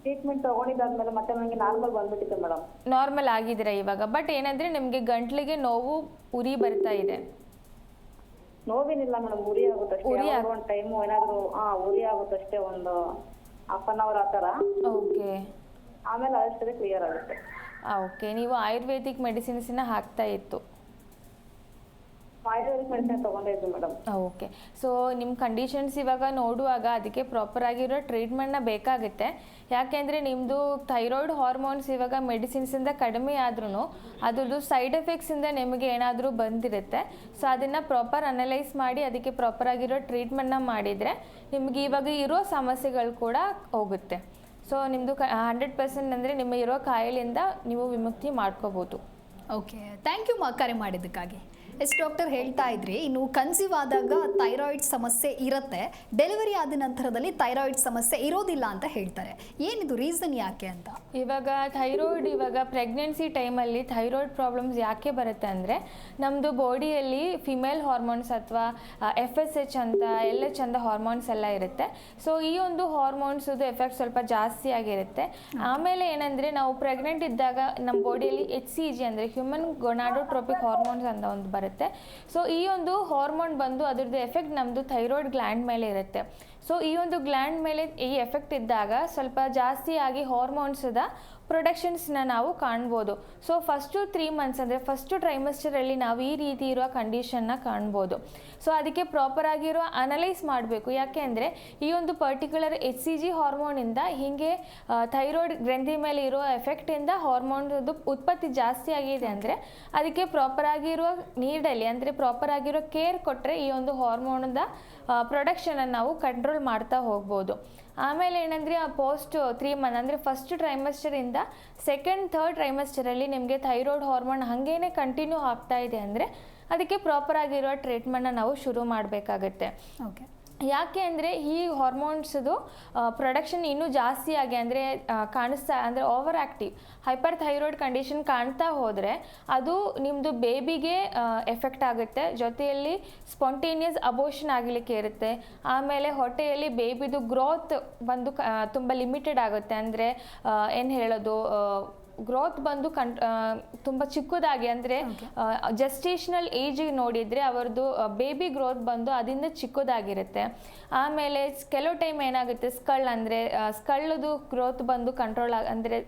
ಟ್ರೀಟ್ಮೆಂಟ್ ತಗೊಂಡಿದ್ದಾದ್ಮೇಲೆ ಮತ್ತೆ ನನಗೆ ನಾರ್ಮಲ್ ಬಂದ್ಬಿಟ್ಟಿತ್ತು ಮೇಡಮ್. ನಾರ್ಮಲ್ ಆಗಿದ್ದೀರಾ ಇವಾಗ. ಬಟ್ ಏನಂದರೆ ನಿಮಗೆ ಗಂಟ್ಲಿಗೆ ನೋವು, ಉರಿ ಬರ್ತಾ ಇದೆ. ನೋವೇನಿಲ್ಲ ಮೇಡಮ್, ಉರಿ ಆಗುತ್ತಷ್ಟೇ. ಒಂದು ಟೈಮು ಏನಾದರೂ ಉರಿ ಆಗುತ್ತಷ್ಟೇ, ಒಂದು ಹಾಫ್ ಅನ್ ಅವರ್ ಆ ಥರ. ಓಕೆ. ಆಮೇಲೆ ಅಷ್ಟೇ ಕ್ಲಿಯರ್ ಆಗುತ್ತೆ. ಓಕೆ. ನೀವು ಆಯುರ್ವೇದಿಕ್ ಮೆಡಿಸಿನ್ಸನ್ನ ಹಾಕ್ತಾ ಇತ್ತು? ಆಯುರ್ವೇದಿಕ್ ಮೆಡಿಸಿನ್ ತಗೊಂಡೇ ಇದ್ದು ಮೇಡಮ್. ಓಕೆ. ಸೊ ನಿಮ್ಮ ಕಂಡೀಷನ್ಸ್ ಇವಾಗ ನೋಡುವಾಗ ಅದಕ್ಕೆ ಪ್ರಾಪರಾಗಿರೋ ಟ್ರೀಟ್ಮೆಂಟ್ನ ಬೇಕಾಗುತ್ತೆ. ಯಾಕೆಂದರೆ ನಿಮ್ಮದು ಥೈರಾಯ್ಡ್ ಹಾರ್ಮೋನ್ಸ್ ಇವಾಗ ಮೆಡಿಸಿನ್ಸಿಂದ ಕಡಿಮೆ ಆದ್ರೂ ಅದ್ರದ್ದು ಸೈಡ್ ಎಫೆಕ್ಟ್ಸಿಂದ ನಿಮಗೆ ಏನಾದರೂ ಬಂದಿರುತ್ತೆ. ಸೊ ಅದನ್ನು ಪ್ರಾಪರ್ ಅನಲೈಸ್ ಮಾಡಿ ಅದಕ್ಕೆ ಪ್ರಾಪರಾಗಿರೋ ಟ್ರೀಟ್ಮೆಂಟ್ನ ಮಾಡಿದರೆ ನಿಮಗೆ ಇವಾಗ ಇರೋ ಸಮಸ್ಯೆಗಳು ಕೂಡ ಹೋಗುತ್ತೆ. ಸೊ ನಿಮ್ಮದು 100% ಅಂದರೆ ನಿಮ್ಮ ಇರೋ ಕಾಯಿಲೆಯಿಂದ ನೀವು ವಿಮುಕ್ತಿ ಮಾಡ್ಕೋಬೋದು. ಓಕೆ, ಥ್ಯಾಂಕ್ ಯು ಕರೆ ಮಾಡಿದ್ದಕ್ಕಾಗಿ. ಡಾಕ್ಟರ್ ಹೇಳ್ತಾ ಇದ್ರಿ, ಇನ್ನು ಕನ್ಸೀವ್ ಆದಾಗ ಥೈರಾಯ್ಡ್ ಸಮಸ್ಯೆ ಇರುತ್ತೆ, ಡೆಲಿವರಿ ಆದ ನಂತರದಲ್ಲಿ ಥೈರಾಯ್ಡ್ ಸಮಸ್ಯೆ ಇರೋದಿಲ್ಲ ಅಂತ ಹೇಳ್ತಾರೆ. ಏನಿದು ರೀಸನ್ ಯಾಕೆ ಅಂತ? ಇವಾಗ ಥೈರಾಯ್ಡ್ ಇವಾಗ ಪ್ರೆಗ್ನೆನ್ಸಿ ಟೈಮಲ್ಲಿ ಥೈರಾಯ್ಡ್ ಪ್ರಾಬ್ಲಮ್ಸ್ ಯಾಕೆ ಬರುತ್ತೆ ಅಂದರೆ ನಮ್ಮದು ಬಾಡಿಯಲ್ಲಿ ಫಿಮೇಲ್ ಹಾರ್ಮೋನ್ಸ್ ಅಥವಾ FSH ಅಂತ LH ಅಂತ ಹಾರ್ಮೋನ್ಸ್ ಎಲ್ಲ ಇರುತ್ತೆ. ಸೊ ಈ ಒಂದು ಹಾರ್ಮೋನ್ಸದು ಎಫೆಕ್ಟ್ ಸ್ವಲ್ಪ ಜಾಸ್ತಿ ಆಗಿರುತ್ತೆ. ಆಮೇಲೆ ಏನಂದರೆ ನಾವು ಪ್ರೆಗ್ನೆಂಟ್ ಇದ್ದಾಗ ನಮ್ಮ ಬಾಡಿಯಲ್ಲಿ HCG ಅಂದರೆ ಹ್ಯೂಮನ್ ಗೊನಾಡೋಟ್ರೋಪಿಕ್ ಹಾರ್ಮೋನ್ಸ್ ಅಂತ ಒಂದು ಬರುತ್ತೆ. ಸೊ ಈ ಒಂದು ಹಾರ್ಮೋನ್ ಬಂದು ಅದರದ್ದು ಎಫೆಕ್ಟ್ ನಮ್ಮದು ಥೈರಾಯ್ಡ್ ಗ್ಲ್ಯಾಂಡ್ ಮೇಲೆ ಇರುತ್ತೆ. ಸೊ ಈ ಒಂದು ಗ್ಲ್ಯಾಂಡ್ ಮೇಲೆ ಈ ಎಫೆಕ್ಟ್ ಇದ್ದಾಗ ಸ್ವಲ್ಪ ಜಾಸ್ತಿಯಾಗಿ ಹಾರ್ಮೋನ್ಸ್ದ ಪ್ರೊಡಕ್ಷನ್ಸ್ನ ನಾವು ಕಾಣ್ಬೋದು. ಸೊ ಫಸ್ಟು 3 ಮಂತ್ಸ್ ಅಂದರೆ ಫಸ್ಟು ಟ್ರೈಮಸ್ಟರಲ್ಲಿ ನಾವು ಈ ರೀತಿ ಇರುವ ಕಂಡೀಷನ್ನ ಕಾಣ್ಬೋದು. ಸೊ ಅದಕ್ಕೆ ಪ್ರಾಪರ್ ಆಗಿರೋ ಅನಲೈಸ್ ಮಾಡಬೇಕು. ಯಾಕೆ ಅಂದರೆ ಈ ಒಂದು ಪರ್ಟಿಕ್ಯುಲರ್ HCG ಹಾರ್ಮೋನಿಂದ ಹೀಗೆ ಥೈರಾಯ್ಡ್ ಗ್ರಂಥಿ ಮೇಲೆ ಇರೋ ಎಫೆಕ್ಟಿಂದ ಹಾರ್ಮೋನ್ದು ಉತ್ಪತ್ತಿ ಜಾಸ್ತಿ ಆಗಿದೆ ಅಂದರೆ ಅದಕ್ಕೆ ಪ್ರಾಪರ್ ಆಗಿರೋ ನೀಡಲಿ, ಅಂದರೆ ಪ್ರಾಪರ್ ಆಗಿರೋ ಕೇರ್ ಕೊಟ್ಟರೆ ಈ ಒಂದು ಹಾರ್ಮೋನ್ದ ಪ್ರೊಡಕ್ಷನನ್ನು ನಾವು ಕಂಟ್ರೋಲ್ ಮಾಡ್ತಾ ಹೋಗ್ಬೋದು. ಆಮೇಲೆ ಏನಂದರೆ ಪೋಸ್ಟ್ 3 ಮಂತ್ ಅಂದರೆ ಫಸ್ಟ್ ಟ್ರೈಮಸ್ಟರಿಂದ ಸೆಕೆಂಡ್ ಥರ್ಡ್ ಟ್ರೈಮಸ್ಟರಲ್ಲಿ ನಿಮಗೆ ಥೈರಾಯ್ಡ್ ಹಾರ್ಮೋನ್ ಹಾಗೇನೆ ಕಂಟಿನ್ಯೂ ಆಗ್ತಾ ಇದೆ ಅಂದರೆ ಅದಕ್ಕೆ ಪ್ರಾಪರ್ ಆಗಿರೋ ಟ್ರೀಟ್ಮೆಂಟ್ನ ನಾವು ಶುರು ಮಾಡಬೇಕಾಗತ್ತೆ. ಓಕೆ. ಯಾಕೆ ಅಂದರೆ ಈ ಹಾರ್ಮೋನ್ಸ್ದು ಪ್ರೊಡಕ್ಷನ್ ಇನ್ನೂ ಜಾಸ್ತಿ ಆಗಿ ಅಂದರೆ ಕಾಣಿಸ್ತಾ ಅಂದರೆ over active hyperthyroid condition ಕಾಣ್ತಾ ಹೋದರೆ ಅದು ನಿಮ್ಮದು ಬೇಬಿಗೆ ಎಫೆಕ್ಟ್ ಆಗುತ್ತೆ. ಜೊತೆಯಲ್ಲಿ ಸ್ಪಾಂಟೇನಿಯಸ್ ಅಬೋಷನ್ ಆಗಲಿಕ್ಕೆ ಇರುತ್ತೆ. ಆಮೇಲೆ ಹೊಟ್ಟೆಯಲ್ಲಿ ಬೇಬಿದು ಗ್ರೋತ್ ಬಂದು ತುಂಬ ಲಿಮಿಟೆಡ್ ಆಗುತ್ತೆ. ಅಂದರೆ ಏನು ಹೇಳೋದು, ಗ್ರೋತ್ ಬಂದು ತುಂಬ ಚಿಕ್ಕದಾಗಿ ಅಂದರೆ ಜಸ್ಟೇಷನಲ್ ಏಜ್ ನೋಡಿದರೆ ಅವರದ್ದು ಬೇಬಿ ಗ್ರೋತ್ ಬಂದು ಅದರಿಂದ ಚಿಕ್ಕದಾಗಿರುತ್ತೆ. ಆಮೇಲೆ ಕೆಲವು ಟೈಮ್ ಏನಾಗುತ್ತೆ, ಸ್ಕಲ್ ಅಂದರೆ ಸ್ಕಳ್ಳದು ಗ್ರೋತ್ ಬಂದು ಕಂಟ್ರೋಲ್ ಅಂದರೆ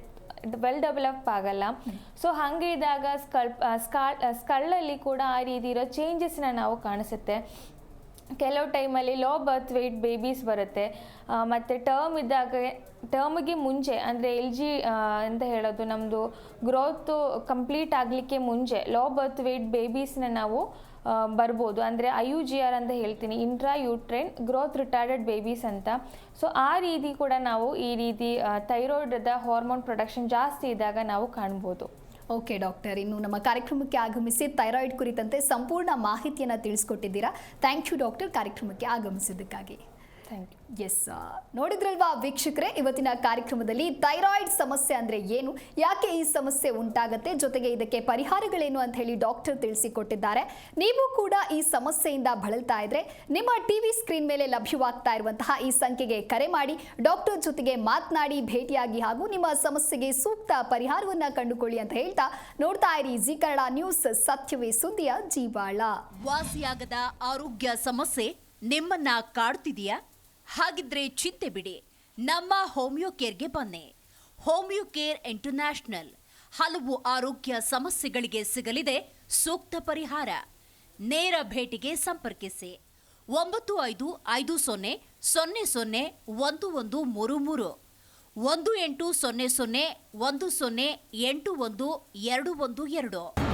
ವೆಲ್ ಡೆವಲಪ್ ಆಗಲ್ಲ. ಸೊ ಹಾಗೆ ಇದ್ದಾಗ ಸ್ಕಳ್ಳಲ್ಲಿ ಕೂಡ ಆ ರೀತಿ ಇರೋ ಚೇಂಜಸ್ನ ನಾವು ಕಾಣಿಸುತ್ತೆ. ಕೆಲವು ಟೈಮಲ್ಲಿ ಲೋ ಬರ್ತ್ ವೆಯ್ಟ್ ಬೇಬೀಸ್ ಬರುತ್ತೆ. ಮತ್ತು ಟರ್ಮ್ಗೆ ಮುಂಚೆ ಅಂದರೆ LG ಅಂತ ಹೇಳೋದು ನಮ್ಮದು ಗ್ರೋತು ಕಂಪ್ಲೀಟ್ ಆಗಲಿಕ್ಕೆ ಮುಂಚೆ ಲೋ ಬರ್ತ್ ವೆಯ್ಟ್ ಬೇಬೀಸ್ನ ನಾವು ಬರ್ಬೋದು. ಅಂದರೆ IUGR ಅಂತ ಹೇಳ್ತೀನಿ, intra uterine growth retarded babies ಅಂತ. ಸೊ ಆ ರೀತಿ ಕೂಡ ನಾವು ಈ ರೀತಿ ಥೈರಾಯ್ಡ್ದ ಹಾರ್ಮೋನ್ ಪ್ರೊಡಕ್ಷನ್ ಜಾಸ್ತಿ ಇದ್ದಾಗ ನಾವು ಕಾಣ್ಬೋದು. ಓಕೆ ಡಾಕ್ಟರ್, ಇನ್ನು ನಮ್ಮ ಕಾರ್ಯಕ್ರಮಕ್ಕೆ ಆಗಮಿಸಿ ಥೈರಾಯ್ಡ್ ಕುರಿತಂತೆ ಸಂಪೂರ್ಣ ಮಾಹಿತಿಯನ್ನು ತಿಳಿಸ್ಕೊಟ್ಟಿದ್ದೀರಾ. ಥ್ಯಾಂಕ್ ಯು ಡಾಕ್ಟರ್, ಕಾರ್ಯಕ್ರಮಕ್ಕೆ ಆಗಮಿಸಿದ್ದಕ್ಕಾಗಿ. Thank you. ಎಸ್, ನೋಡಿದ್ರಲ್ವಾ ವೀಕ್ಷಕರೇ, ಇವತ್ತಿನ ಕಾರ್ಯಕ್ರಮದಲ್ಲಿ ಥೈರಾಯ್ಡ್ ಸಮಸ್ಯೆ ಅಂದರೆ ಏನು, ಯಾಕೆ ಈ ಸಮಸ್ಯೆ ಉಂಟಾಗುತ್ತೆ, ಜೊತೆಗೆ ಇದಕ್ಕೆ ಪರಿಹಾರಗಳೇನು ಅಂತ ಹೇಳಿ ಡಾಕ್ಟರ್ ತಿಳಿಸಿಕೊಟ್ಟಿದ್ದಾರೆ. ನೀವು ಕೂಡ ಈ ಸಮಸ್ಯೆಯಿಂದ ಬಳಲ್ತಾ ಇದ್ರೆ ನಿಮ್ಮ ಟಿವಿ ಸ್ಕ್ರೀನ್ ಮೇಲೆ ಲಭ್ಯವಾಗ್ತಾ ಇರುವಂತಹ ಈ ಸಂಖ್ಯೆಗೆ ಕರೆ ಮಾಡಿ ಡಾಕ್ಟರ್ ಜೊತೆಗೆ ಮಾತನಾಡಿ, ಭೇಟಿಯಾಗಿ ಹಾಗೂ ನಿಮ್ಮ ಸಮಸ್ಯೆಗೆ ಸೂಕ್ತ ಪರಿಹಾರವನ್ನ ಕಂಡುಕೊಳ್ಳಿ ಅಂತ ಹೇಳ್ತಾ ನೋಡ್ತಾ ಇರಿ ಜಿ ಕನ್ನಡ ನ್ಯೂಸ್, ಸತ್ಯವೇ ಸುದ್ದಿಯ ಜೀವಾಳ. ವಾಸಿಯಾಗದ ಆರೋಗ್ಯ ಸಮಸ್ಯೆ ನಿಮ್ಮನ್ನ ಕಾಡುತ್ತಿದೆಯಾ? ಹಾಗಿದ್ರೆ ಚಿಂತೆ ಬಿಡಿ, ನಮ್ಮ ಹೋಮಿಯೋ ಕೇರ್ಗೆ ಬನ್ನಿ. ಹೋಮಿಯೋ ಕೇರ್ ಇಂಟರ್ನ್ಯಾಷನಲ್ ಹಲವು ಆರೋಗ್ಯ ಸಮಸ್ಯೆಗಳಿಗೆ ಸಿಗಲಿದೆ ಸೂಕ್ತ ಪರಿಹಾರ. ನೇರ ಭೇಟಿಗೆ ಸಂಪರ್ಕಿಸಿ 9550 00 1133 1800 10 81 212.